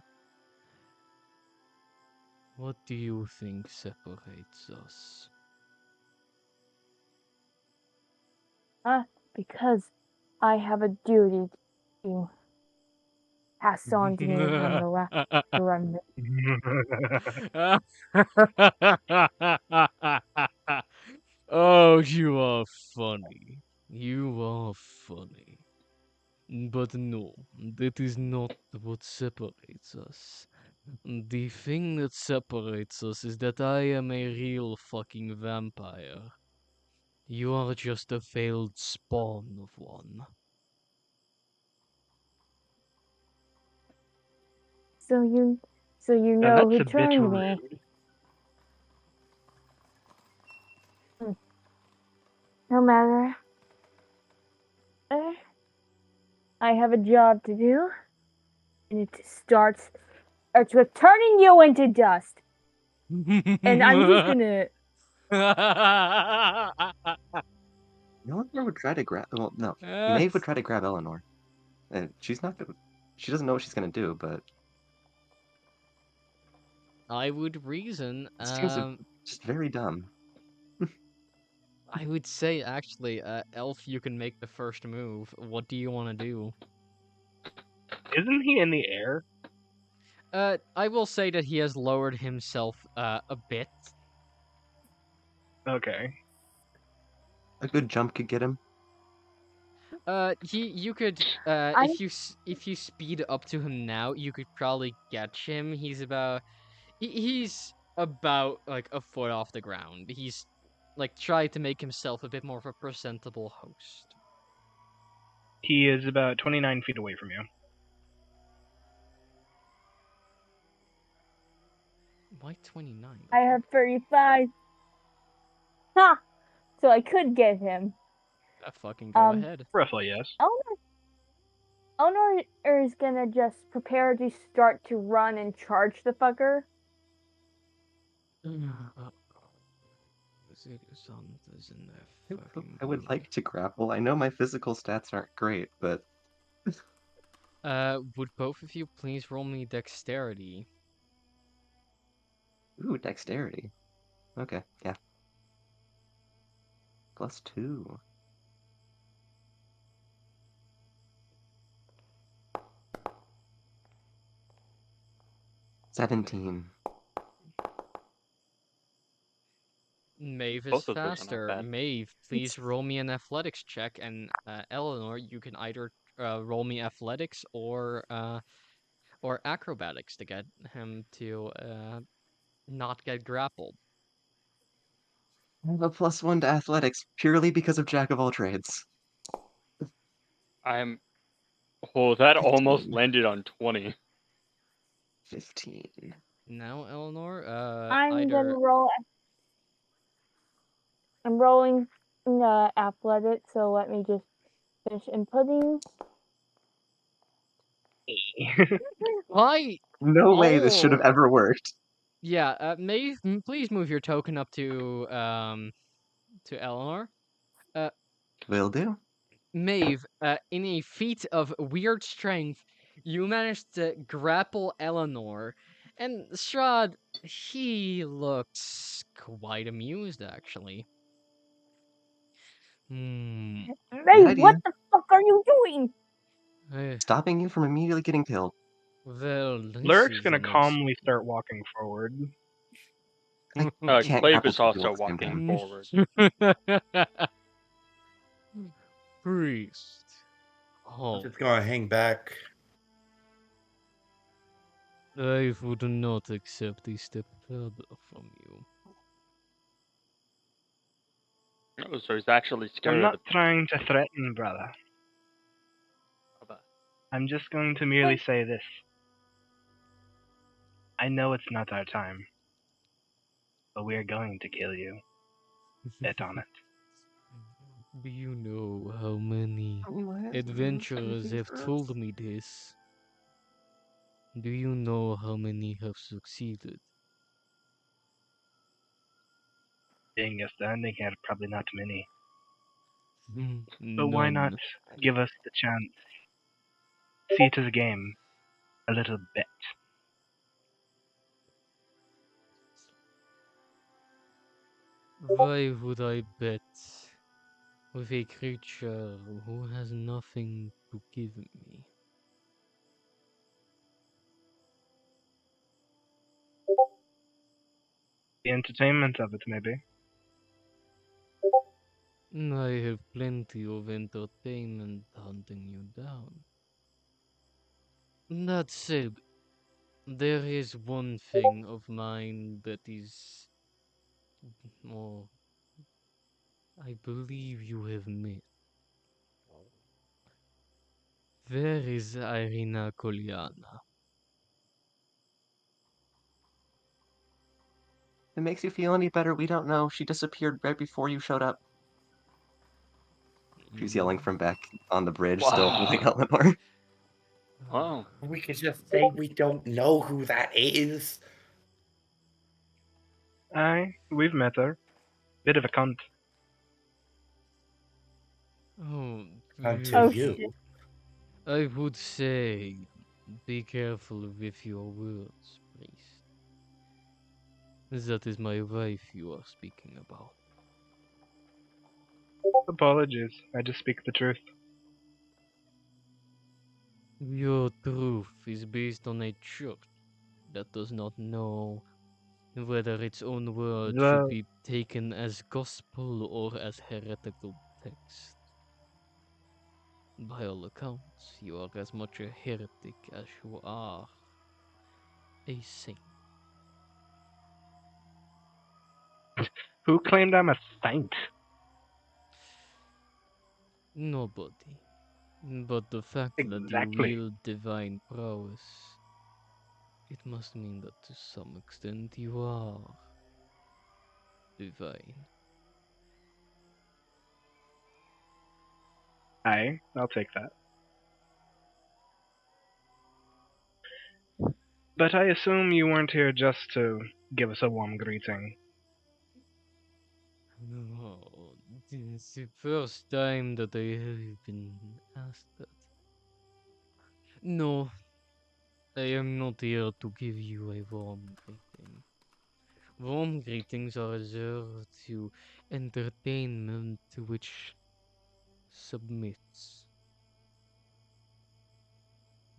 What do you think separates us? Because I have a duty to pass on to me from the remnant. Oh, you are funny. You are funny. But no, that is not what separates us. The thing that separates us is that I am a real fucking vampire. You are just a failed spawn of one. So you Now know that's who a bit turned me. rude. No matter. I have a job to do, and it starts with turning you into dust. And I'm just gonna. Eleanor would try to grab. Well, no. Maeve would try to grab Eleanor. And she's not gonna. She doesn't know what she's gonna do, but I would reason. it seems just very dumb. I would say actually, Elf, you can make the first move. What do you want to do? Isn't he in the air? I will say that he has lowered himself a bit. Okay. A good jump could get him. You could I if you speed up to him now, you could probably catch him. He's about like a foot off the ground. He's like tried to make himself a bit more of a presentable host. He is about 29 feet away from you. Why 29? I have 35. Ha! So I could get him. Fucking go ahead. Roughly, yes. Eleanor is gonna just prepare to start to run and charge the fucker. I would like to grapple. I know my physical stats aren't great, but Would both of you please roll me dexterity? ooh, dexterity. Okay, yeah. +2. +17. Maeve is Both of those are not faster. bad. Maeve, please roll me an athletics check, and Eleanor, you can either roll me athletics or acrobatics to get him to not get grappled. I have a +1 to athletics purely because of Jack of all trades. Oh, that almost 15. landed on 20. 15. Now, Eleanor, I'm gonna roll. I'm rolling athletics, so let me just finish inputting. Why? No way this should have Oh. ever worked. Yeah, Maeve, please move your token up to Eleanor. Will do. Maeve, in a feat of weird strength, you managed to grapple Eleanor, and Strahd, he looks quite amused, actually. Maeve, idea. what the fuck are you doing? Stopping you from immediately getting killed. Well, this Lurik's is gonna an calmly start walking forward. I can't Clave grapple is two people also at the same time. walking forward. Priest. I'm Oh, just gonna hang back. I would not accept a step further from you. Oh, so he's actually scared I'm of not trying to threaten, brother. the... I'm just going to merely say this. I know it's not our time, but we're going to kill you. Bet on it. Do you know how many adventurers have told me this? Do you know how many have succeeded? Being you're standing here, probably not many. But None. why not give us the chance? See it as a game. A little bet. Why would I bet with a creature who has nothing to give me? The entertainment of it, maybe. I have plenty of entertainment hunting you down. That said, there is one thing of mine that is... Oh, I believe you have met. Where is Irina Kolyana? If it makes you feel any better, we don't know. She disappeared right before you showed up. She's yelling from back on the bridge, still holding Eleanor. Wow. We could just say we don't know who that is. Aye, we've met her. Bit of a cunt. Oh, Unto Oh, you. shit. I would say, be careful with your words, priest. That is my wife you are speaking about. Apologies. I just speak the truth. Your truth is based on a church that does not know whether its own word should The be taken as gospel or as heretical text. By all accounts, you are as much a heretic as you are a saint. who claimed I'm a saint? Nobody. But the fact that you Exactly. wield divine prowess, it must mean that to some extent you are divine. I'll take that. But I assume you weren't here just to give us a warm greeting. No, this is the first time that I have been asked that. No, I am not here to give you a warm greeting. Warm greetings are reserved to entertainment which submits.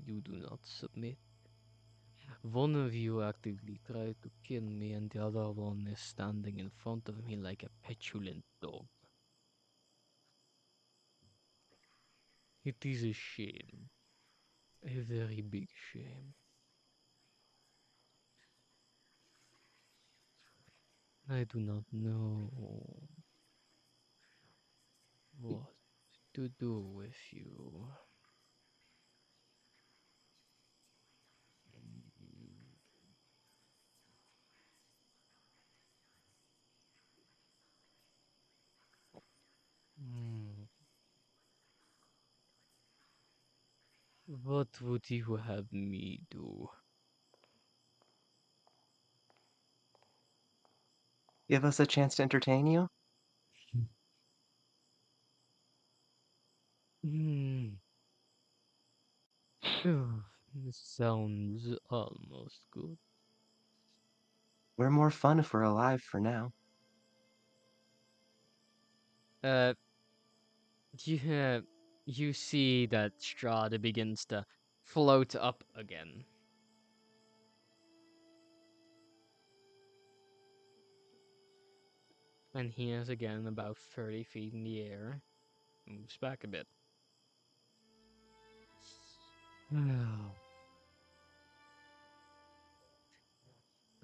You do not submit. One of you actively tried to kill me, and the other one is standing in front of me like a petulant dog. It is a shame. A very big shame. I do not know what to do with you. Hmm. What would you have me do? Give us a chance to entertain you? Hmm. This sounds almost good. We're more fun if we're alive for now. Uh, you, you see that Strahd begins to float up again. And he is again about 30 feet in the air. Moves back a bit.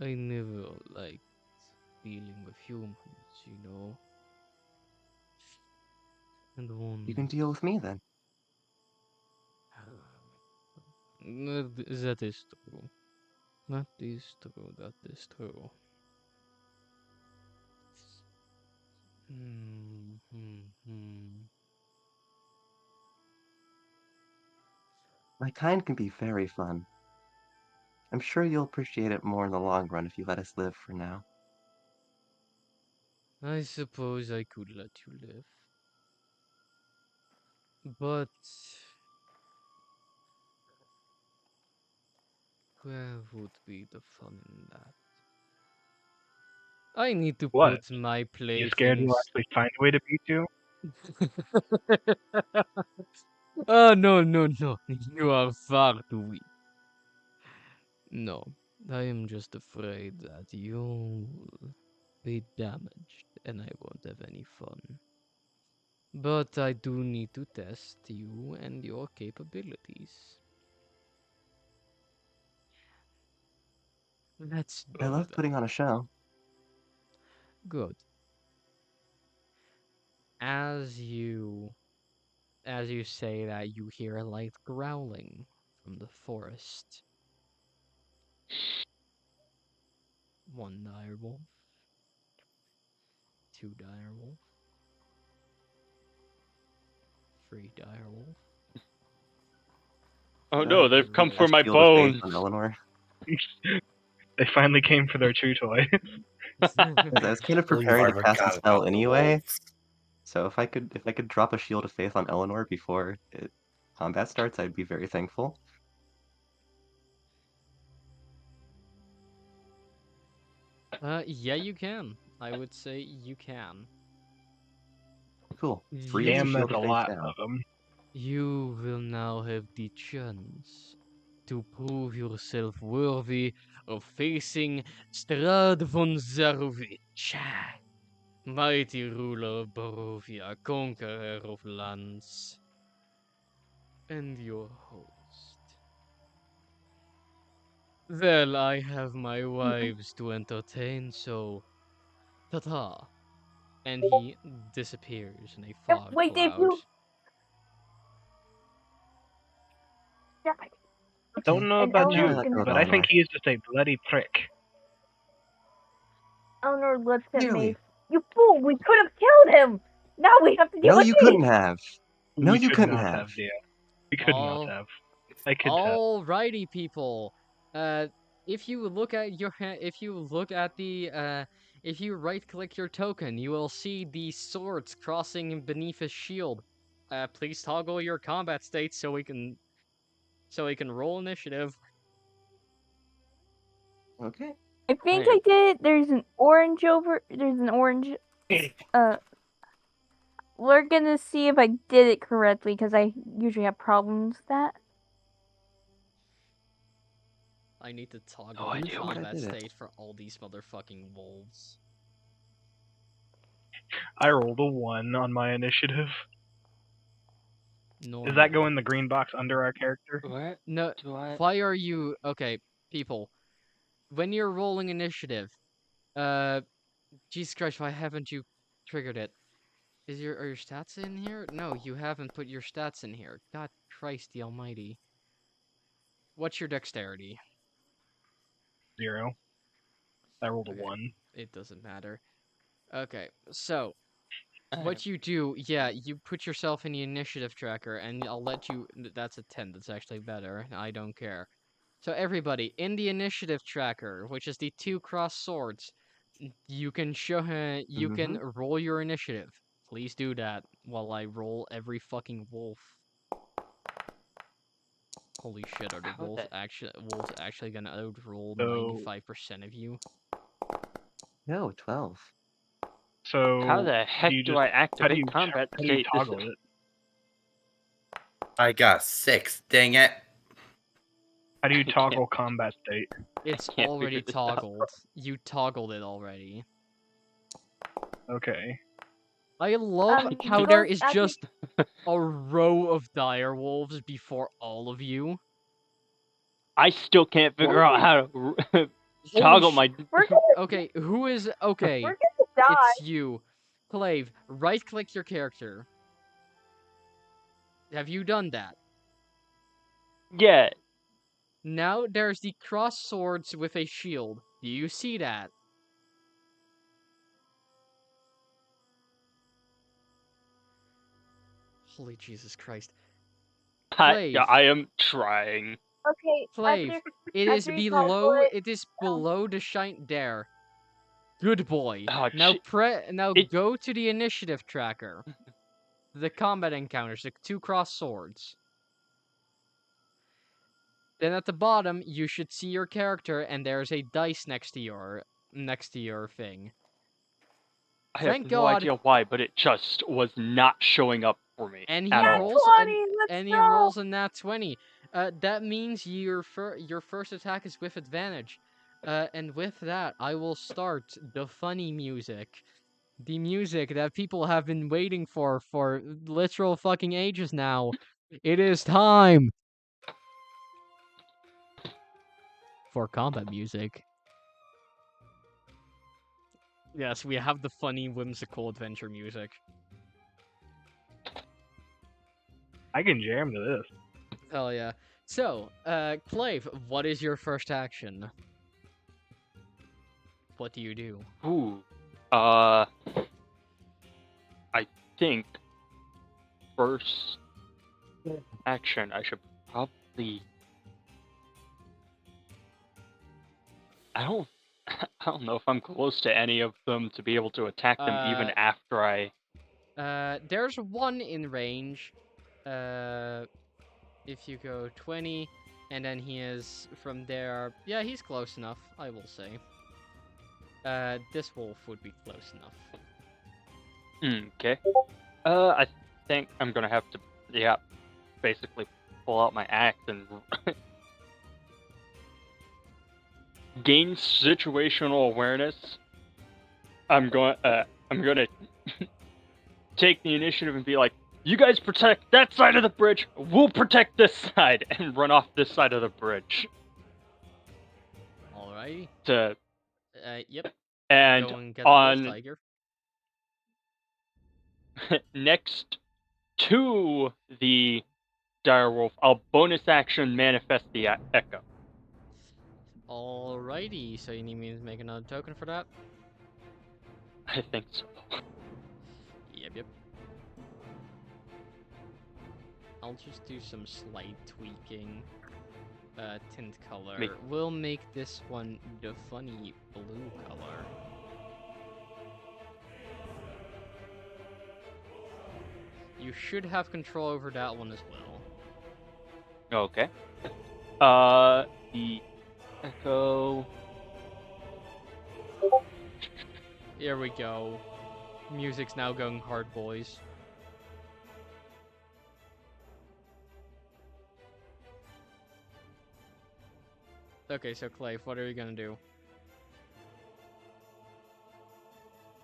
I never liked dealing with humans, you know. And You can one. deal with me then. That is true. That is true. That is true. Hmm, hmm, hmm. My kind can be very fun. I'm sure you'll appreciate it more in the long run if you let us live for now. I suppose I could let you live. But where would be the fun in that? I need to What? put my You scared we'll playthings. actually find a way to beat you? Oh, no, no, no. You are far too weak. No, I am just afraid that you'll be damaged and I won't have any fun. But I do need to test you and your capabilities. Let's I do love that. putting on a show. Good. As you say that, you hear a light growling from the forest. One direwolf, two direwolf, three direwolf, Oh Go ahead no, and they've come four. for cast my Shield of Faith bones. on Eleanor. They finally came for their chew toy. As I was kind of Believe preparing I to cast a forgot spell about the anyway, wolves. so if I could drop a Shield of Faith on Eleanor before it combat starts, I'd be very thankful. Yeah, you can. I would say you can. Cool. Free as a Damn, shield that's a of faith lot now. of them. You will now have the chance to prove yourself worthy of facing Strahd von Zarovich, mighty ruler of Barovia, conqueror of lands, and your host. Well, I have my wives to entertain, so ta-ta. And he disappears in a fog Wait, Dave, cloud. Don't know And about Now I you, Eleanor's let gonna go of but I think Eleanor. he is just a bloody prick. Eleanor looks at Clearly. Maeve. You fool! We could have killed him. Now we have to deal No, with you these. couldn't have. No, We you could couldn't not have. dear. We could not have. I could tell. Alrighty, people. If you look at your if you look at the if you right-click your token, you will see the swords crossing beneath his shield. Please toggle your combat state so we can roll initiative. Okay. I think I I did it. There's an orange over. There's an orange. We're gonna see if I did it correctly because I usually have problems with that. I need to toggle No my idea what I combat did it. state for all these motherfucking wolves. I rolled a 1 on my initiative. No. Does that go in the green box under our character? Where No. do I? Why are you okay, people? When you're rolling initiative, Jesus Christ, why haven't you triggered it? Are your stats in here? No, you haven't put your stats in here. God Christ the Almighty. What's your dexterity? 0. I rolled a Okay. 1. It doesn't matter. Okay, so what you do, yeah, you put yourself in the initiative tracker, and I'll let you. That's a 10. That's actually better. I don't care. So everybody in the initiative tracker, which is the 2 cross swords, you can you can roll your initiative. Please do that while I roll every fucking wolf. Holy shit, are the How the- wolves actually gonna outroll So- 95% of you? No, 12. So How the heck you do just, I activate combat how do you state? toggle it? I got 6. Dang it. How do you I can't- toggle combat state? It's can't already figure this out. toggled. You toggled it already. Okay. I love Um, how you there guys is actually- just a row of dire wolves before all of you. I still can't figure out how to toggle my. We're gonna, Okay, who is okay? we're gonna die. It's you. Clave, right-click your character. Have you done that? Yeah, Now there's the cross swords with a shield. Do you see that? Holy Jesus Christ. Clave. I am trying. Okay, Clave, it is after you toggle it, below the shine there. Good boy. Oh, Now It- go to the initiative tracker. The combat encounters, the 2 cross swords. Then at the bottom, you should see your character, and there's a dice next to your thing. I Thank have no God. idea why, but it just was not showing up for me And he at all. rolls 20, let's and he go. rolls a nat 20. That means your first attack is with advantage. And with that, I will start the funny music. The music that people have been waiting for literal fucking ages now. It is time for combat music. Yes, we have the funny, whimsical adventure music. I can jam to this. Hell yeah. So, Clave, what is your first action? What do you do? Ooh. I think first action I should probably. I don't know if I'm close to any of them to be able to attack them even after I. There's one in range. if you go 20, and then he is from there. Yeah, he's close enough, I will say. This wolf would be close enough. Okay. I think I'm gonna have to, basically pull out my axe and gain situational awareness. I'm gonna take the initiative and be like, "You guys protect that side of the bridge. We'll protect this side," and run off this side of the bridge. Alrighty. Yep. And Go and get the wolf tiger. Next to the direwolf, I'll bonus action manifest the echo. Alrighty, so you need me to make another token for that? I think so. Yep. I'll just do some slight tweaking. Tint color. We'll make this one the funny blue color. You should have control over that one as well. Okay. The echo. Here we go. Music's now going hard, boys. Okay, so Clave, what are you gonna do?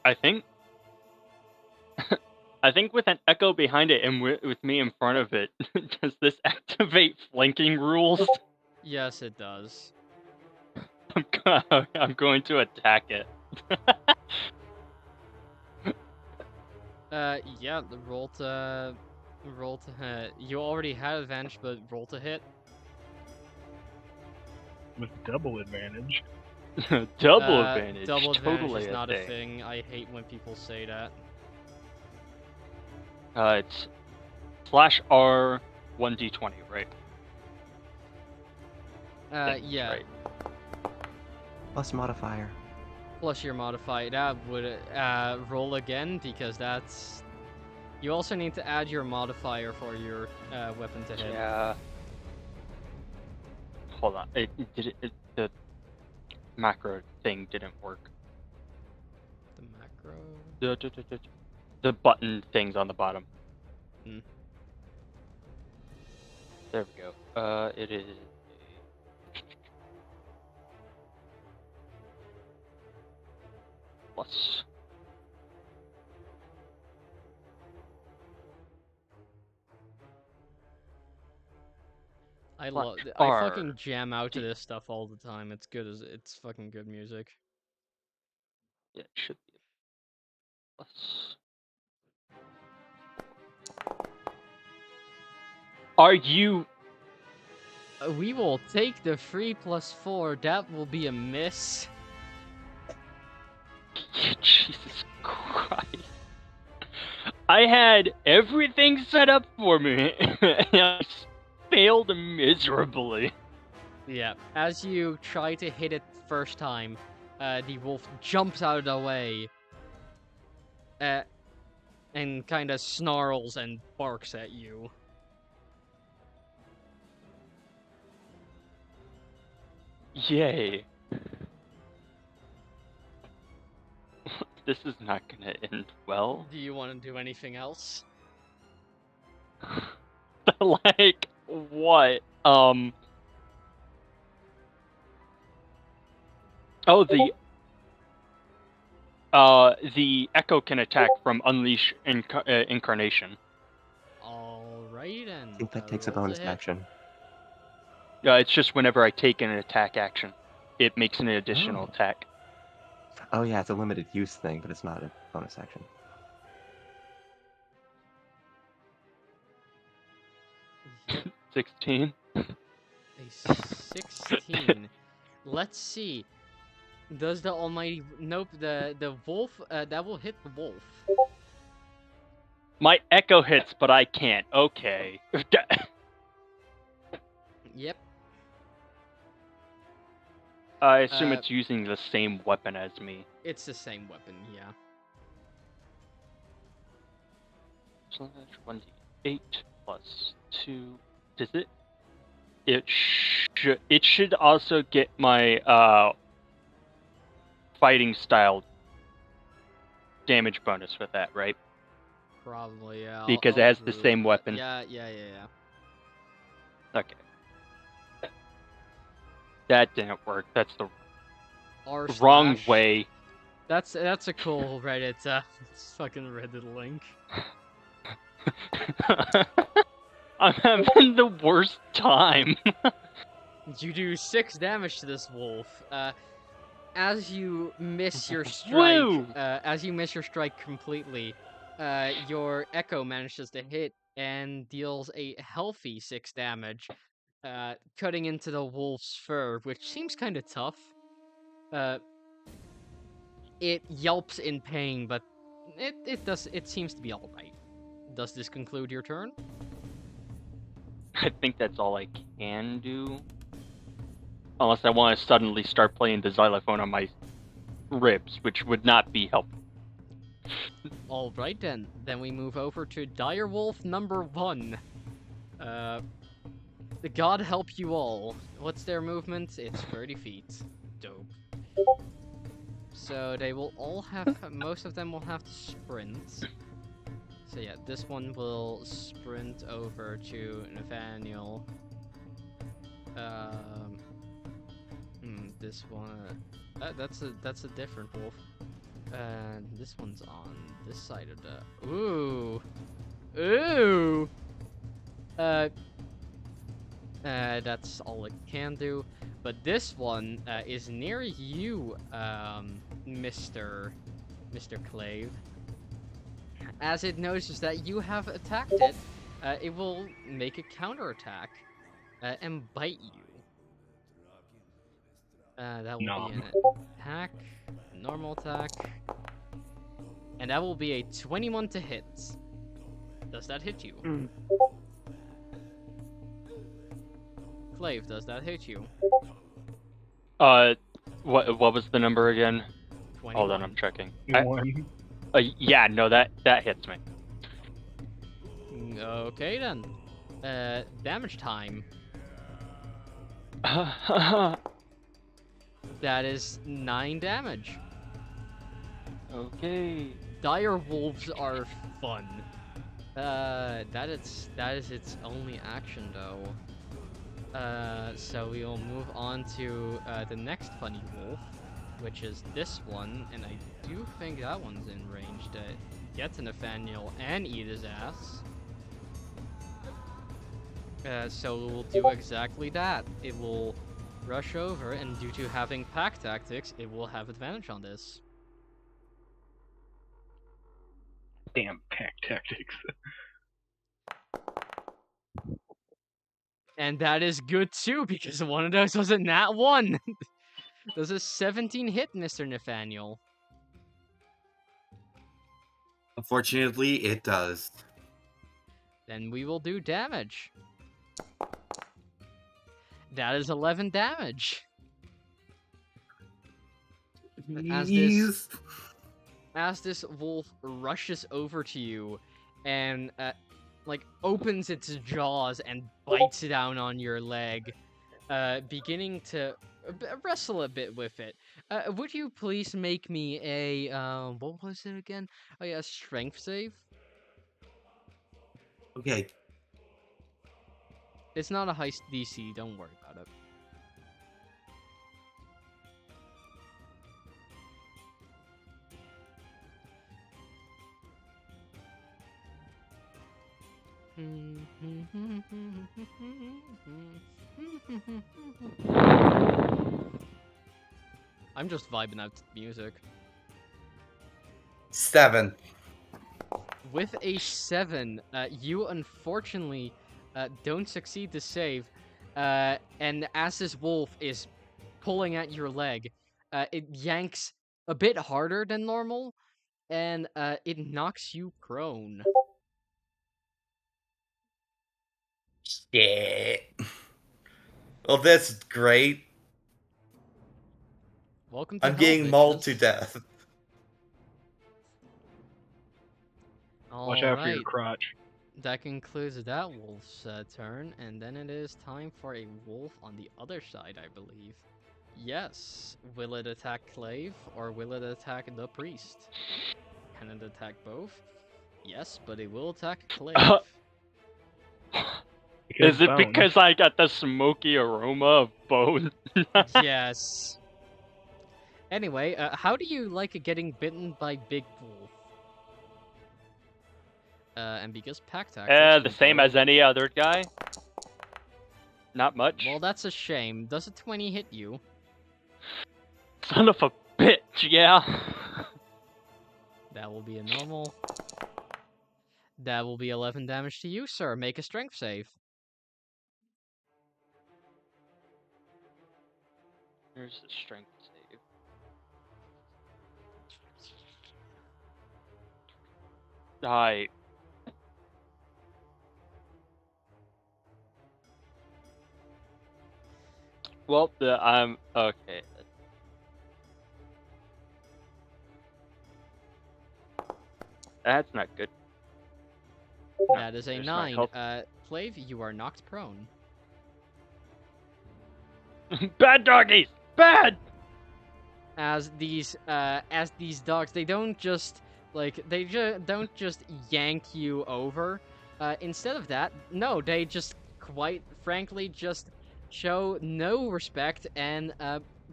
I think with an echo behind it and with me in front of it, does this activate flanking rules? Yes, it does. I'm going to attack it. Yeah, roll to you already had advantage, but roll to hit. With double advantage. Double advantage. Double advantage totally is not a thing. I hate when people say that. It's /R 1d20, right? Yeah. Right. Plus modifier. Plus your modifier. That would roll again because that's. You also need to add your modifier for your weapon to hit. Yeah. Hold on. The macro thing didn't work. The macro. The button things on the bottom. Hmm. There we go. It is. Plus. I R. fucking jam out to this stuff all the time. It's fucking good music. Yeah, it should be. Plus. Are you? We will take the 3 + 4. That will be a miss. Jesus Christ. I had everything set up for me, and I failed miserably. Yeah, as you try to hit it first time, the wolf jumps out of the way, and kind of snarls and barks at you. Yay. This is not gonna end well. Do you want to do anything else? Like, what? Oh, the Echo can attack from Unleash Incarnation. Alright, and I think that takes a bonus action. Yeah, it's just whenever I take an attack action, it makes an additional attack. Oh yeah, it's a limited use thing, but it's not a bonus action. Yep. 16. A 16. Let's see. Does the almighty... Nope, the wolf... that will hit the wolf. My Echo hits, but I can't. Okay. Yep. I assume it's using the same weapon as me. It's the same weapon, yeah. So that's 1d8 plus 2 Does it? It should also get my fighting style damage bonus with that, right? Probably, yeah. Because it has the same weapon. Yeah. Okay. That didn't work. That's the R wrong slash. way. That's a cool Reddit fucking Reddit link. I'm having the worst time. You do 6 damage to this wolf. As you miss your strike, Woo! Completely, your echo manages to hit and deals a healthy 6 damage, cutting into the wolf's fur, which seems kind of tough. It yelps in pain, but it seems to be all right. Does this conclude your turn? I think that's all I can do. Unless I want to suddenly start playing the xylophone on my ribs, which would not be helpful. All right then. Then we move over to Direwolf number 1. God help you all. What's their movement? It's 30 feet. Dope. So they will all have, most of them will have to sprint. So yeah, this one will sprint over to Nathaniel. This one, that's a different wolf. And this one's on this side of the. Ooh. That's all it can do. But this one is near you, Mr. Clave. As it notices that you have attacked it, it will make a counterattack and bite you. That will be an attack, a normal attack, and that will be a 21 to hit. Does that hit you? Clave, does that hit you? What was the number again? 21. Hold on, I'm checking. 1. Yeah, no, that hits me. Okay then. Damage time. That is 9 damage. Okay. Dire wolves are fun. That is its only action though. So we will move on to the next funny wolf, which is this one, and I do think that one's in range to get to Nathaniel and eat his ass. So it will do exactly that. It will rush over, and due to having pack tactics, it will have advantage on this. Damn pack tactics. And that is good too, because one of those was a nat 1. Does a 17 hit, Mr. Nathaniel? Unfortunately, it does. Then we will do damage. That is 11 damage. As this wolf rushes over to you and opens its jaws and bites down on your leg, beginning to wrestle a bit with it. Would you please make me a what was it again? Oh yeah, strength save. Okay. It's not a high DC. Don't worry about it. I'm just vibing out to the music. 7. With a 7, you unfortunately don't succeed to save, and as this wolf is pulling at your leg, it yanks a bit harder than normal, and it knocks you prone. Yeah. Well, this is great. Welcome to I'm hell, getting mauled to bitches. death. Watch out for your crotch. that concludes that wolf's turn, and then it is time for a wolf on the other side, I believe. Yes. Will it attack Clave, or will it attack the priest? Can it attack both? Yes, but it will attack Clave. Is it bone. because I got the smoky aroma of both? Yes. Anyway, how do you like getting bitten by Big Wolf? And because pack tactics. The same as any other guy. Not much. Well, that's a shame. Does a 20 hit you? Son of a bitch, yeah. That will be a normal. That will be 11 damage to you, sir. Make a strength save. Here's the strength save. Die. Well, I'm okay. That's not good. That is a There's my 9. health. Clave, you are knocked prone. Bad doggies! Bad! As these dogs, they don't just don't just yank you over. Instead of that, no, they just quite frankly just show no respect and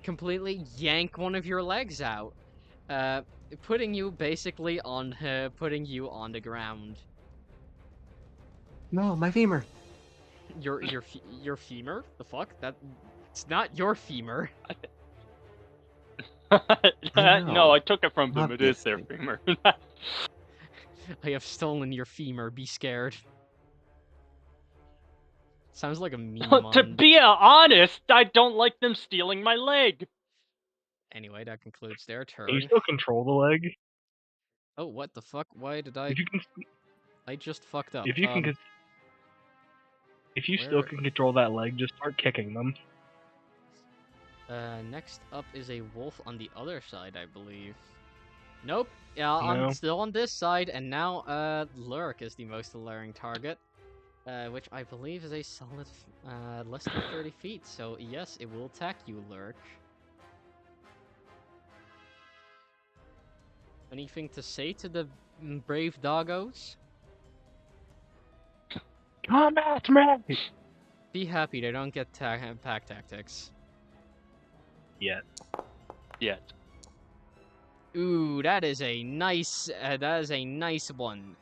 completely yank one of your legs out, putting you basically on the ground. No, my femur. Your femur? The fuck? It's not your femur. No, I took it from them. It is their Obviously. femur. I have stolen your femur. Be scared. Sounds like a meme. To be honest, I don't like them stealing my leg. Anyway, that concludes their turn. Can you still control the leg? Oh, what the fuck? Why did I? If you can, I just fucked up. if you can, if you still where- can control that leg, just start kicking them. Next up is a wolf on the other side, I believe. Nope. Yeah, No. I'm still on this side, and now Lurk is the most alluring target, which I believe is a solid less than 30 feet. So yes, it will attack you, Lurk. Anything to say to the brave doggos? Combat me! Be happy they don't get pack tactics. Yet. Yet. Ooh, that is a nice one.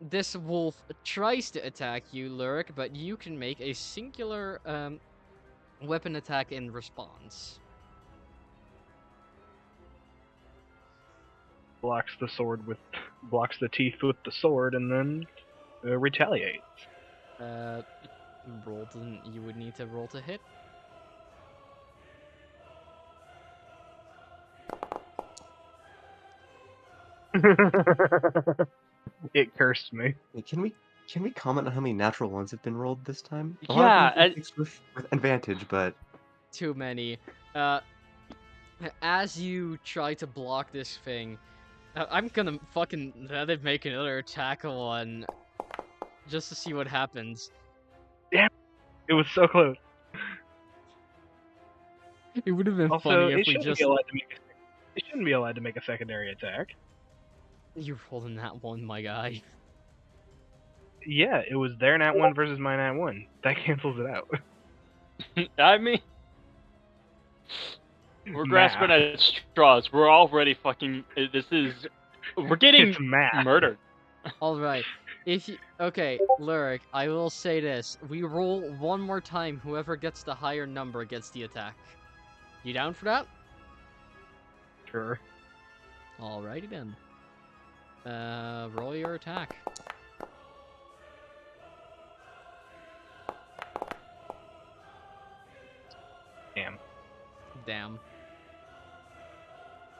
This wolf tries to attack you, Lurk, but you can make a singular weapon attack in response. Blocks the teeth with the sword, and then retaliates. You would need to roll to hit. It cursed me. Hey, can we comment on how many natural ones have been rolled this time? A Yeah, lot of them fixed with advantage, but Too many. As you try to block this thing, I'm gonna fucking let it make another attack on, just to see what happens. It was so close. It would have been Also, funny it if we shouldn't just. be allowed to make. It shouldn't be allowed to make a secondary attack. You're holding that one, my guy. Yeah, it was their nat 1 versus my nat 1. That cancels it out. I mean, we're grasping at straws. We're already fucking. We're getting It's math. murdered. All right. Okay, Lyric, I will say this: we roll one more time. Whoever gets the higher number gets the attack. You down for that? Sure. Alrighty then. Roll your attack. Damn.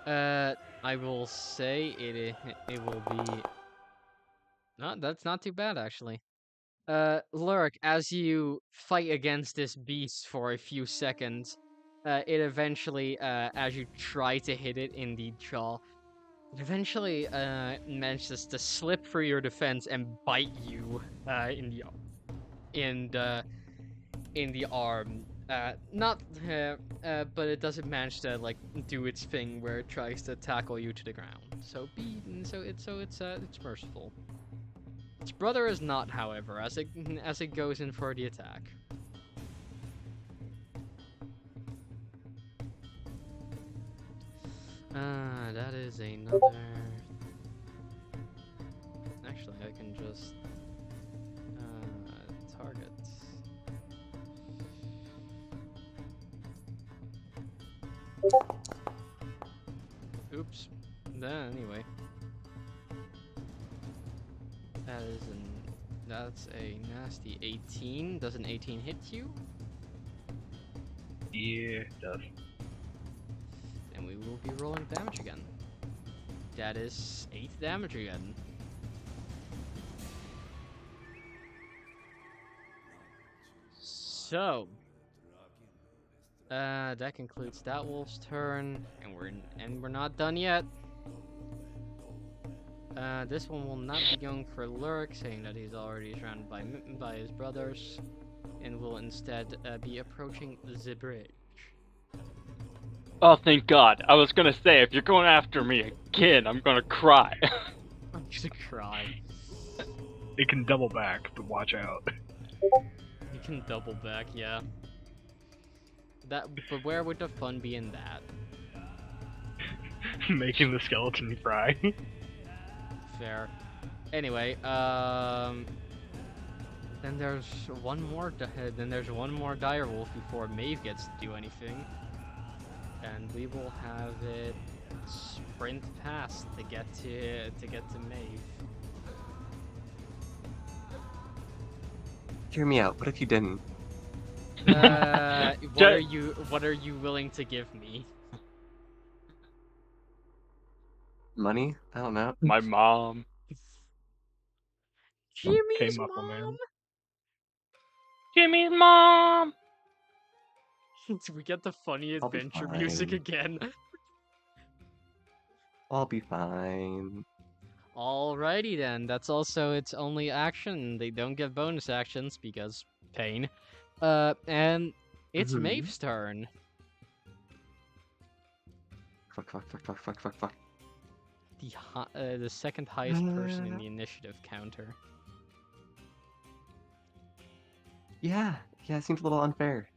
I will say it will be. No, that's not too bad actually. Lurk, as you fight against this beast for a few seconds, it eventually, as you try to hit it in the jaw, eventually manages to slip through your defense and bite you in the arm. Not, but it doesn't manage to like do its thing where it tries to tackle you to the ground. It's merciful. Its brother is not, however, as it goes in for the attack. That is another. Actually, I can just target. Oops. Anyway. That's a nasty 18. Does an 18 hit you? Yeah, it does. Then we will be rolling damage again. That is 8 damage again. So, that concludes that wolf's turn, and we're not done yet. This one will not be going for Lurk, saying that he's already surrounded by his brothers, and will instead be approaching the bridge. Oh, thank God. I was gonna say, if you're going after me again, I'm gonna cry. I'm gonna cry. It can double back, but watch out. You can double back, yeah. But where would the fun be in that? Making the skeleton fry. Fair. Anyway, then there's one more. Then there's one more direwolf before Maeve gets to do anything, and we will have it sprint past to get to Maeve. Hear me out. What if you didn't? What are you willing to give me? Money? I don't know. My mom. Jimmy's Came up on mom. man. Jimmy's mom. We get the funny I'll be adventure music fine. again. I'll be fine. Alrighty then, that's also its only action. They don't get bonus actions because pain. And it's Maeve's turn. Fuck. The second highest person in the initiative counter. Yeah, it seems a little unfair.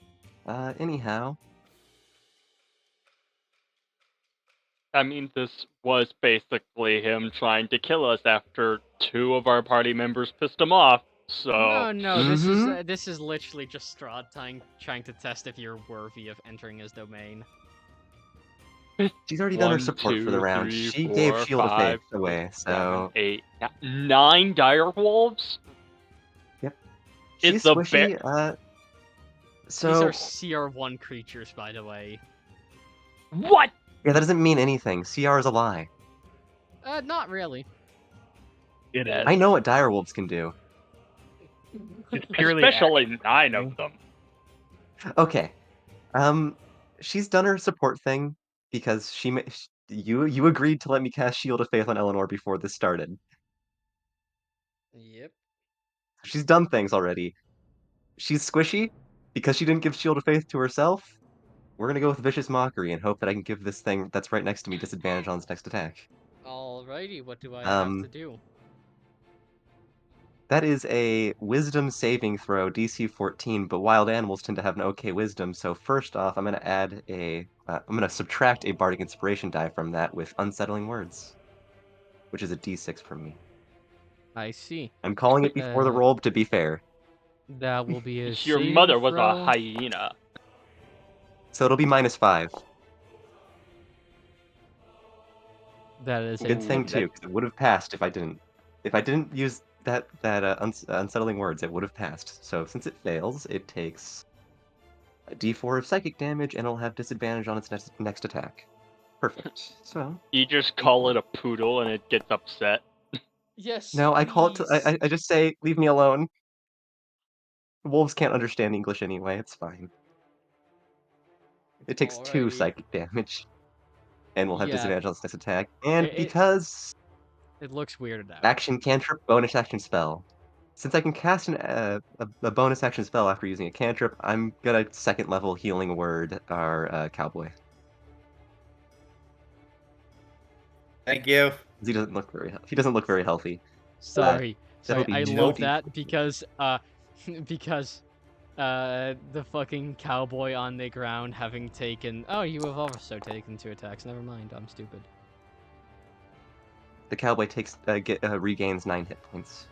Anyhow. I mean, this was basically him trying to kill us after 2 of our party members pissed him off. So No, this is literally just Strahd trying to test if you're worthy of entering his domain. She's already done her 1, support for the 2, round. 3, She 4, gave Shield of 5, Faith away, 6, so 7, 8, 9 direwolves. yep. Is She's the squishy. So These are CR1 creatures, by the way. What? yeah, that doesn't mean anything. CR is a lie. Not really. It is. I know what direwolves can do. It's purely Especially 9 of them. Okay. She's done her support thing because you agreed to let me cast Shield of Faith on Eleanor before this started. Yep. She's done things already. She's squishy because she didn't give Shield of Faith to herself. We're gonna go with Vicious Mockery and hope that I can give this thing that's right next to me disadvantage on its next attack. Alrighty, what do I have to do? That is a Wisdom saving throw, DC 14, but wild animals tend to have an okay Wisdom, so first off, I'm gonna subtract a Bardic Inspiration die from that with Unsettling Words, which is a D6 from me. I see. I'm calling it before the roll to be fair. That will be a Your mother was a hyena. So it'll be -5. That is Good thing too, because it would have passed if I didn't. If I didn't use that Unsettling Words, it would have passed. So since it fails, it takes a D4 of psychic damage, and it'll have disadvantage on its next attack. Perfect. So You just call it a poodle and it gets upset. Yes. no, I call it. Please. I just say, leave me alone. Wolves can't understand English anyway. It's fine. It takes 2 Alrighty. psychic damage, and will have Yeah. disadvantage on this next attack. And It- because It looks weirded out. action cantrip, bonus action spell. Since I can cast a bonus action spell after using a cantrip, I'm gonna second level healing word our cowboy. Thank you. He doesn't look very healthy. Sorry, that'll sorry. be I two love D4. that because because the fucking cowboy on the ground having taken. Oh, you have also taken 2 attacks. Never mind. I'm stupid. The cowboy regains 9 hit points.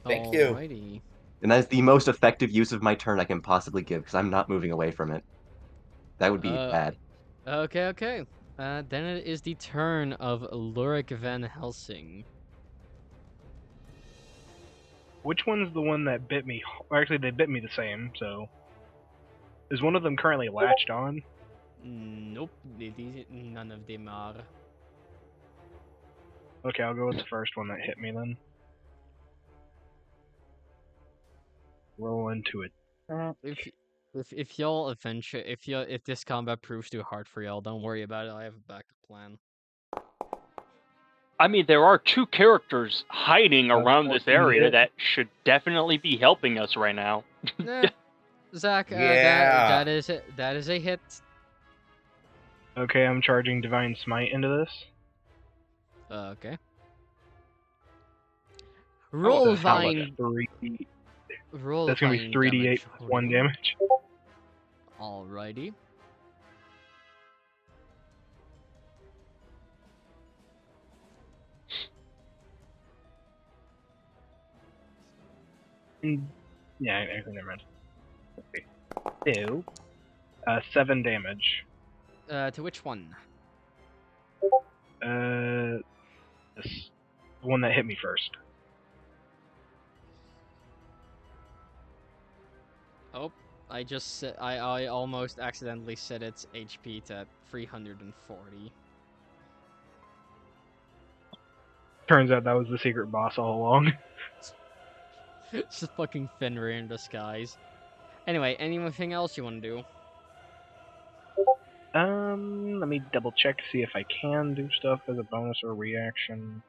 Thank you. Alrighty. And that is the most effective use of my turn I can possibly give, because I'm not moving away from it. That would be bad. Okay. Then it is the turn of Lurik Van Helsing. Which one's the one that bit me? Actually, they bit me the same. So, is one of them currently latched on? Nope, none of them are. Okay, I'll go with the first one that hit me then. Roll into it. If y'all if this combat proves too hard for y'all, don't worry about it. I have a backup plan. I mean, there are 2 characters hiding around this 14 area hit. that should definitely be helping us right now. Zach, Yeah. that is a hit. Okay, I'm charging Divine Smite into this. Okay. Oh, Roll that's how much? vine. Roll That's gonna be vine 3d8 damage. plus 1 damage. Alrighty. Yeah, actually, never mind. Okay. So, 7 damage. To which one? This the one that hit me first. Oh, I almost accidentally set its HP to 340. Turns out that was the secret boss all along. It's just fucking Fenrir in disguise. Anyway, anything else you want to do? Let me double check to see if I can do stuff as a bonus or reaction.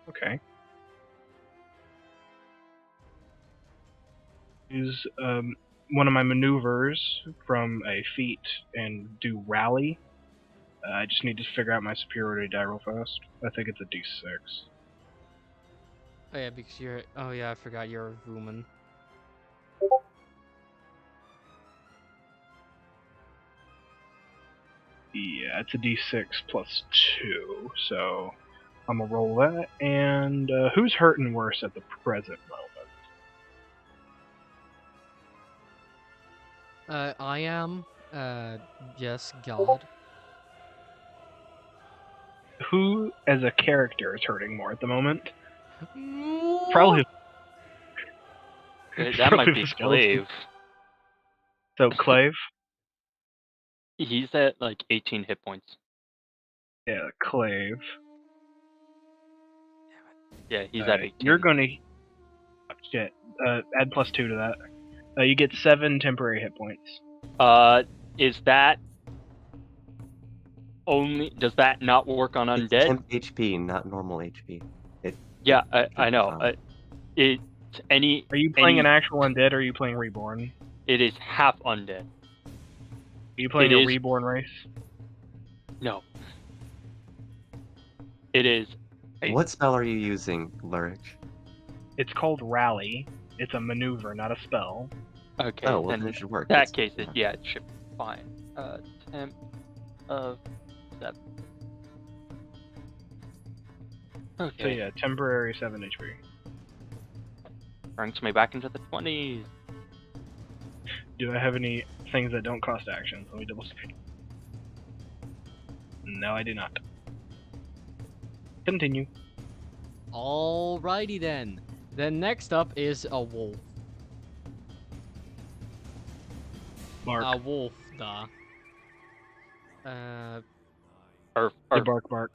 Okay. Use one of my maneuvers from a feat and do rally. I just need to figure out my superiority die real fast. I think it's a d6. Oh yeah, because you're. Oh yeah, I forgot you're a woman. Yeah, it's a d6 plus 2, so I'm gonna roll that. And who's hurting worse at the present moment? I am. Yes, God. Who, as a character, is hurting more at the moment? Probably. That might be Skeleton. Clave. So Clave. He's at like 18 hit points. Yeah, Clave. Yeah, he's at 18. You're gonna. Oh, shit. Add plus 2 to that. You get 7 temporary hit points. Is that only? Does that not work on It's undead? temp HP, not normal HP. Yeah, I know. It's any. Are you playing any, an actual undead or are you playing reborn? It is half undead. Are you playing It a is- reborn race? No. It is. What spell are you using, Lurik? It's called rally. It's a maneuver, not a spell. Okay. Oh, well, then then it should work. that That's- case, it should be fine. Temp of 7. Okay. So yeah, temporary 7 HP. Brings me back into the 20s. Do I have any things that don't cost actions? Let me double check. No, I do not. Continue. Alrighty then. Then next up is a wolf. Bark. A wolf, duh. The bark.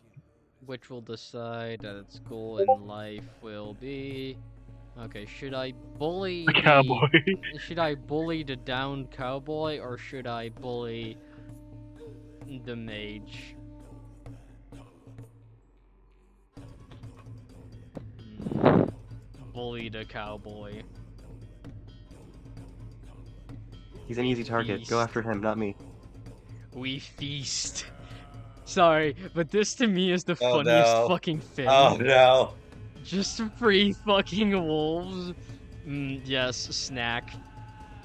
Which will decide that its goal in life will be. Okay, should I bully The cowboy. Should I bully the downed cowboy or should I bully the mage? Bully the cowboy. He's an easy target. Go Feast. after him, not me. We feast. Sorry, but this to me is the Oh, funniest no. fucking thing. Oh no. Just 3 fucking wolves. Yes, snack.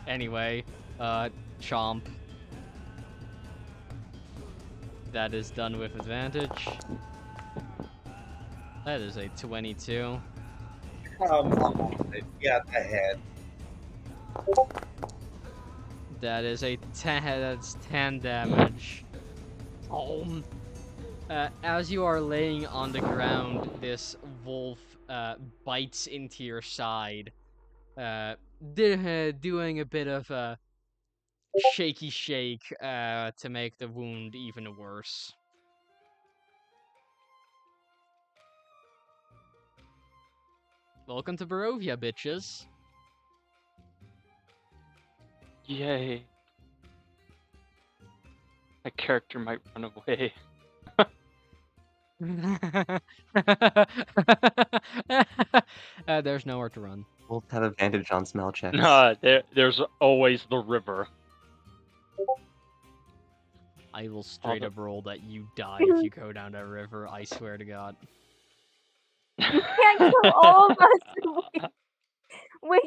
Anyway, chomp. That is done with advantage. That is a 22. Come on. Yeah, that head. That is a 10. That's 10 damage. Oh. As you are laying on the ground, this wolf bites into your side, doing a bit of a shaky shake to make the wound even worse. Welcome to Barovia, bitches. Yay. My character might run away. There's nowhere to run. We'll have advantage on smell checks. Nah, there's always the river. I will straight up roll that you die if you go down that river, I swear to God. You can't kill all of us. Wait.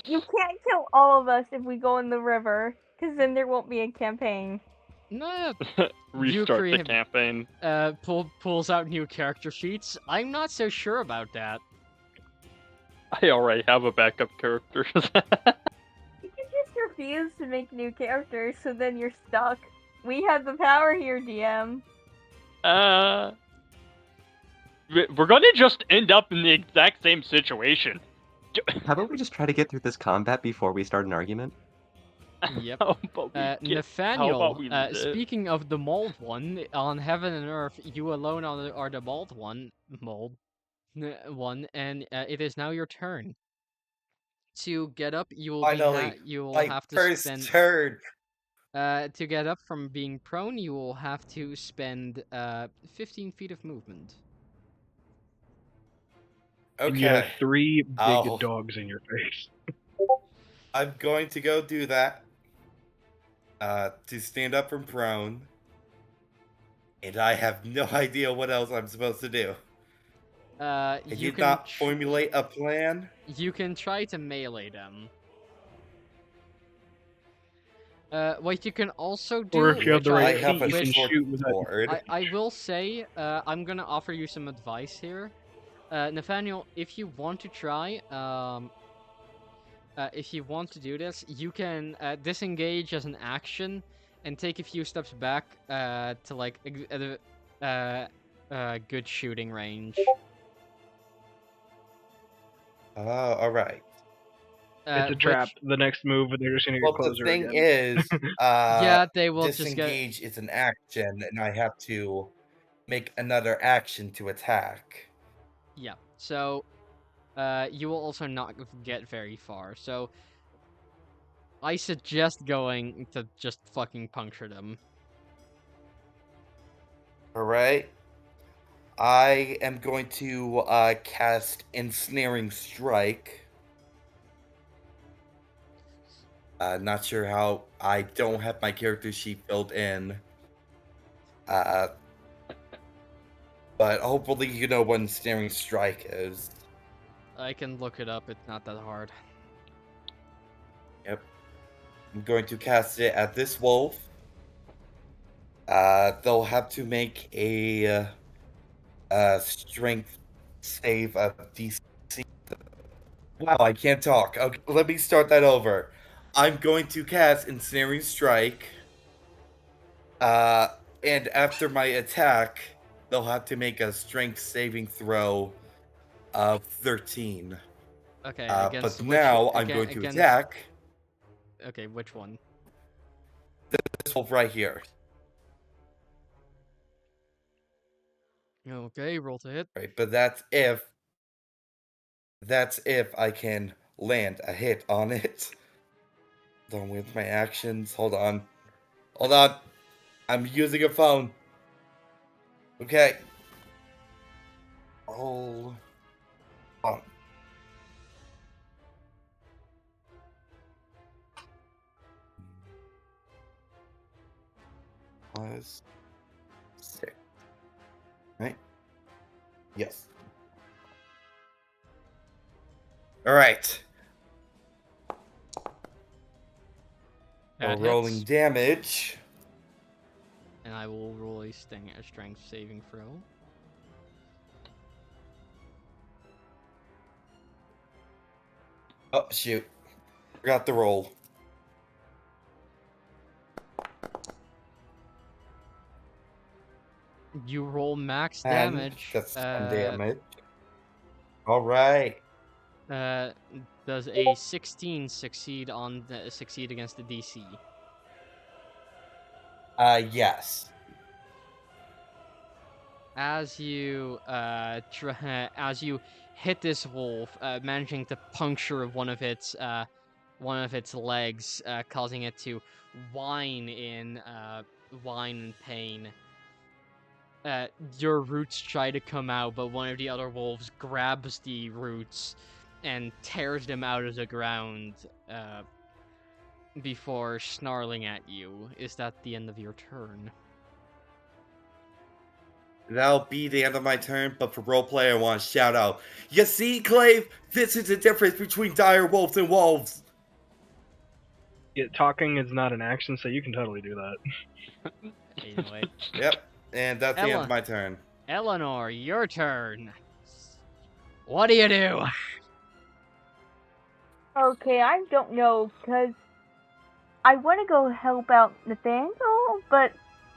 You can't kill all of us if we go in the river, because then there won't be a campaign. No, Restart the create- campaign. pulls out new character sheets. I'm not so sure about that. I already have a backup character. You can just refuse to make new characters, so then you're stuck. We have the power here, DM. We're gonna just end up in the exact same situation. How about we just try to get through this combat before we start an argument? Yep. How about we get- Nathaniel, how about we speaking of the mold one, on Heaven and Earth, you alone are the mold one, and it is now your turn. To get up, you will Finally, you will my have to first spend. turn. To get up from being prone, you will have to spend 15 feet of movement. And you have Okay. 3 big Oh. dogs in your face. I'm going to go do that. To stand up from prone. And I have no idea what else I'm supposed to do. Can you not formulate a plan? You can try to melee them. What you can also do, Or if you have the which right I have feet, a you can short shoot with that. sword. I will say, I'm gonna offer you some advice here. Nathaniel, if you want to try, if you want to do this, you can disengage as an action and take a few steps back to like good shooting range. Oh, alright. It's a trap. The next move, they're just gonna get Well, the closer thing again. is, yeah, they will just get. disengage is an action, and I have to make another action to attack. Yeah, so you will also not get very far. So I suggest going to just fucking puncture them. Alright. I am going to cast Ensnaring Strike. Not sure how. I don't have my character sheet filled in. But hopefully you know what Ensnaring Strike is. I can look it up. It's not that hard. Yep. I'm going to cast it at this wolf. They'll have to make a strength save of DC. Wow, I can't talk. Okay, let me start that over. I'm going to cast Ensnaring Strike. And after my attack, they'll have to make a strength saving throw of 13. Okay, But against which now I'm going to against attack okay, which one? this wolf right here. Okay, roll to hit. Right, but that's if I can land a hit on it. Done with my actions. Hold on. I'm using a phone. Okay. Hold on. Plus 6. Right? Yes. Alright. That We're rolling hits, damage. and I will roll a strength saving throw. Oh, shoot. Forgot the roll. You roll max And damage. that's 10 damage. Alright. Does a 16 succeed against the DC? Yes. As you as you hit this wolf, managing to puncture one of its legs, causing it to whine in pain. Your roots try to come out, but one of the other wolves grabs the roots and tears them out of the ground before snarling at you. Is that the end of your turn? That'll be the end of my turn, but for roleplay, I want to shout out. You see, Clave? This is the difference between dire wolves and wolves. Yeah, talking is not an action, so you can totally do that. Anyway. Yep, and that's the end of my turn. Eleanor, your turn. What do you do? Okay, I don't know, because I want to go help out Nathaniel, but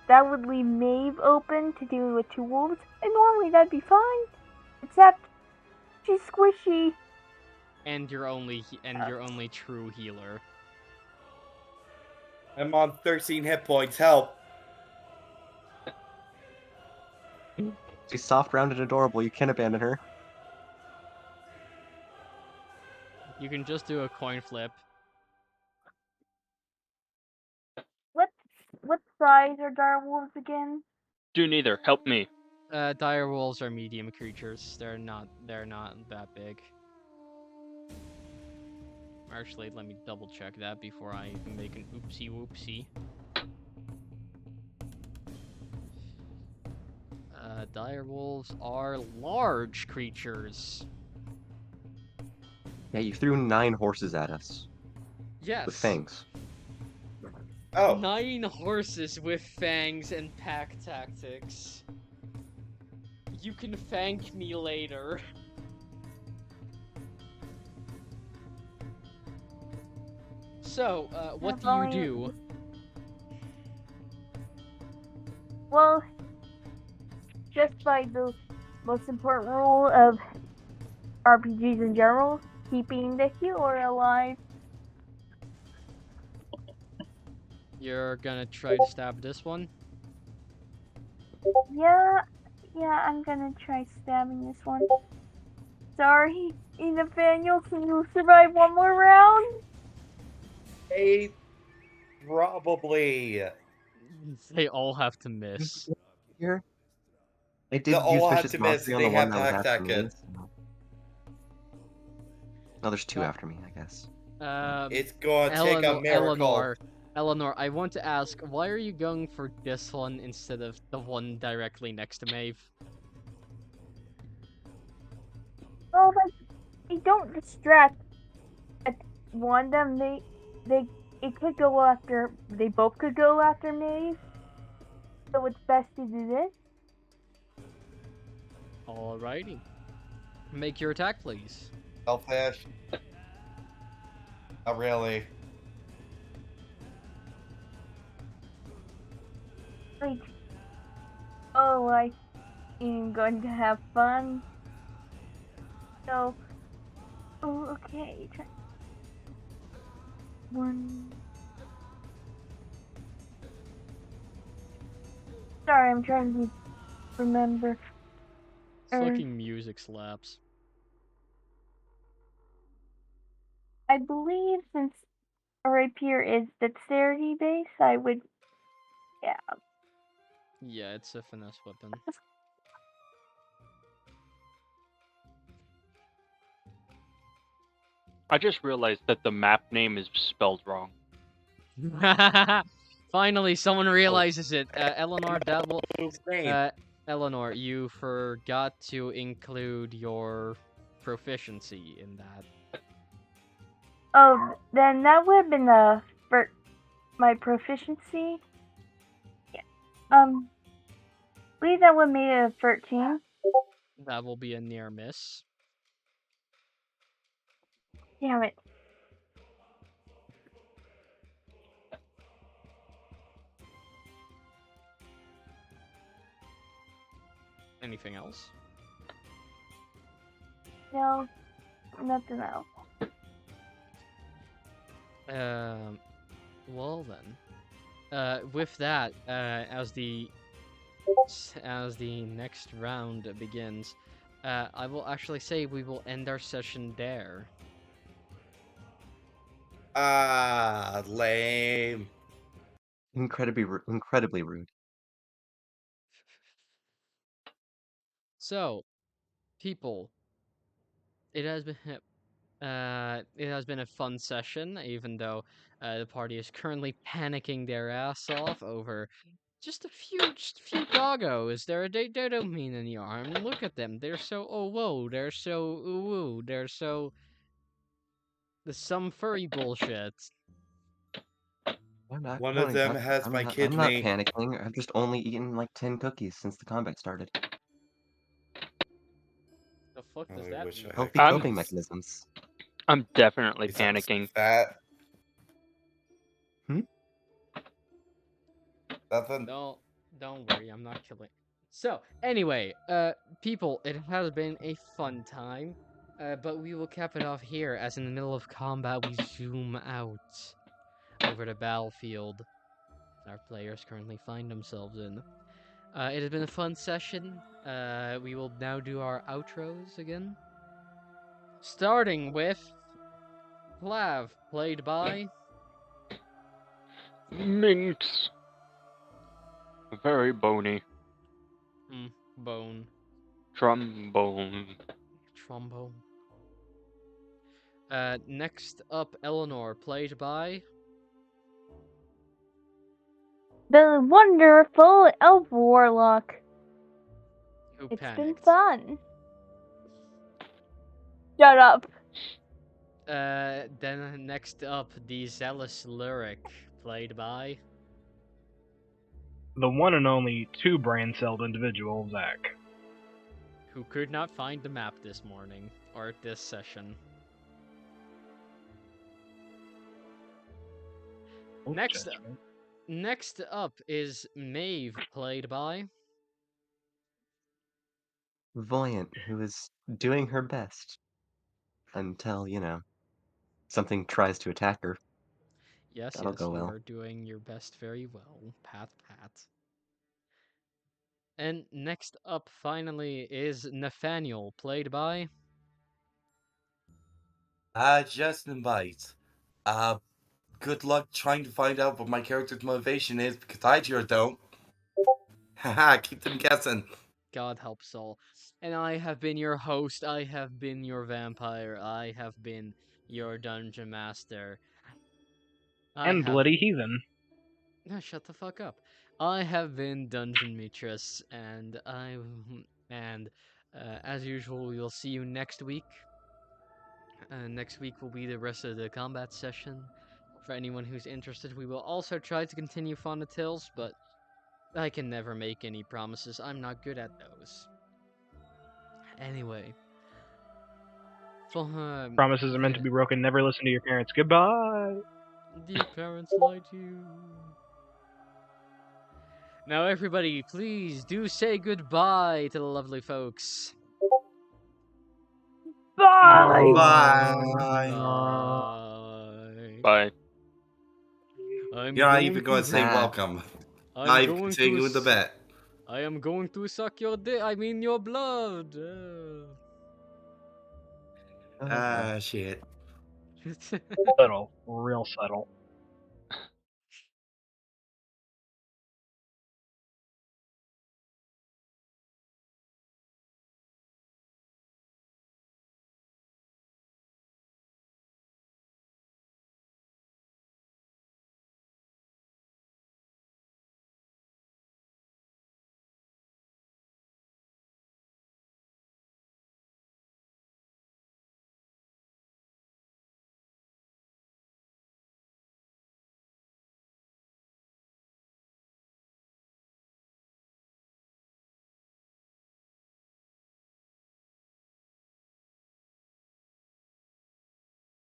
that would leave Maeve open to deal with 2 wolves, and normally that'd be fine. Except, she's squishy. And your only true healer. I'm on 13 hit points. Help. She's soft, round, and adorable. You can't abandon her. You can just do a coin flip. What size are direwolves again? Do neither. Help me. Dire wolves are medium creatures. They're not that big. Actually, let me double check that before I make an oopsie whoopsie. Dire wolves are large creatures. Yeah, you threw 9 horses at us. Yes. With fangs. Oh. 9 horses with fangs and pack tactics. You can thank me later. So, what do you do? Well, just by the most important rule of RPGs in general, keeping the healer alive. You're gonna try to stab this one? Yeah, I'm gonna try stabbing this one. Sorry, Nathaniel, can you survive one more round? Probably. They all have to miss. Here? I did They'll use all have Vicious to miss. Mockery on They the one have that was pack after me. tactics. So... No, there's 2 after me, I guess. It's gonna take a miracle. Eleanor, I want to ask, why are you going for this one instead of the one directly next to Maeve? Well, like, they don't distract one of them. It could go after. They both could go after Maeve. So it's best to do this. Alrighty. Make your attack, please. Selfish. Not really. Like, oh, I'm going to have fun. So, oh, okay. One. Sorry, I'm trying to remember. Fucking music slaps. I believe since a rapier is dexterity based, I would. Yeah. Yeah, it's a finesse weapon. I just realized that the map name is spelled wrong. Finally, someone realizes it. Eleanor, that will. His name. Eleanor, you forgot to include your proficiency in that. Oh, then that would have been for my proficiency. Yeah. I believe that would made a 13. That will be a near miss. Damn it. Anything else? No, nothing else. Well then. With that, as the next round begins, I will actually say we will end our session there. Ah, lame. Incredibly rude. So, people, it has been a fun session, even though the party is currently panicking their ass off over just a few doggos. They don't mean any harm. Look at them. They're so oh whoa. They're so ooh woo. They're so some furry bullshit. I'm not One of going them nuts. has I'm my not, I'm not kidney. panicking. I've just only eaten like 10 cookies since the combat started. The fuck does I that wish mean? I had Healthy I'm- coping cookies. mechanisms. I'm definitely Besides panicking. that, Hmm? nothing. Don't worry. I'm not killing. So anyway, people, it has been a fun time. But we will cap it off here, as in the middle of combat, we zoom out over the battlefield our players currently find themselves in. It has been a fun session. We will now do our outros again. Starting with Clave, played by Minx. Very bony. Bone, Trombone. Trombone. Next up, Eleanor, played by The wonderful Elfwarlock. who It's been panicked. fun. Shut up. Then next up, the zealous lyric, played by The one and only two brain-celled individual, Zach. who could not find the map this morning or this session. Oh, Next judgment. Next up is Maeve, played by Voyant, who is doing her best until, something tries to attack her. Yes, That'll yes, go you well. are doing your best very well. Pat, pat. And next up, finally, is Nathaniel, played by Just invite. Good luck trying to find out what my character's motivation is, because I sure don't. Haha, keep them guessing. God Help Soul. And I have been your host, I have been your vampire, I have been your dungeon master. And bloody heathen. Shut the fuck up. I have been Dungeon Mistress, and as usual, we will see you next week. Next week will be the rest of the combat session. For anyone who's interested, we will also try to continue Fauna Tales, but I can never make any promises. I'm not good at those. Anyway. Promises are meant to be broken. Never listen to your parents. Goodbye. The parents lie to you. Now, everybody, please do say goodbye to the lovely folks. Bye. Bye. Bye. I'm You're not going even going to to say Nah. welcome. I'm Not even going continue to with the bet. I am going to suck your dick. I mean your blood. Okay. Shit. Subtle, real subtle.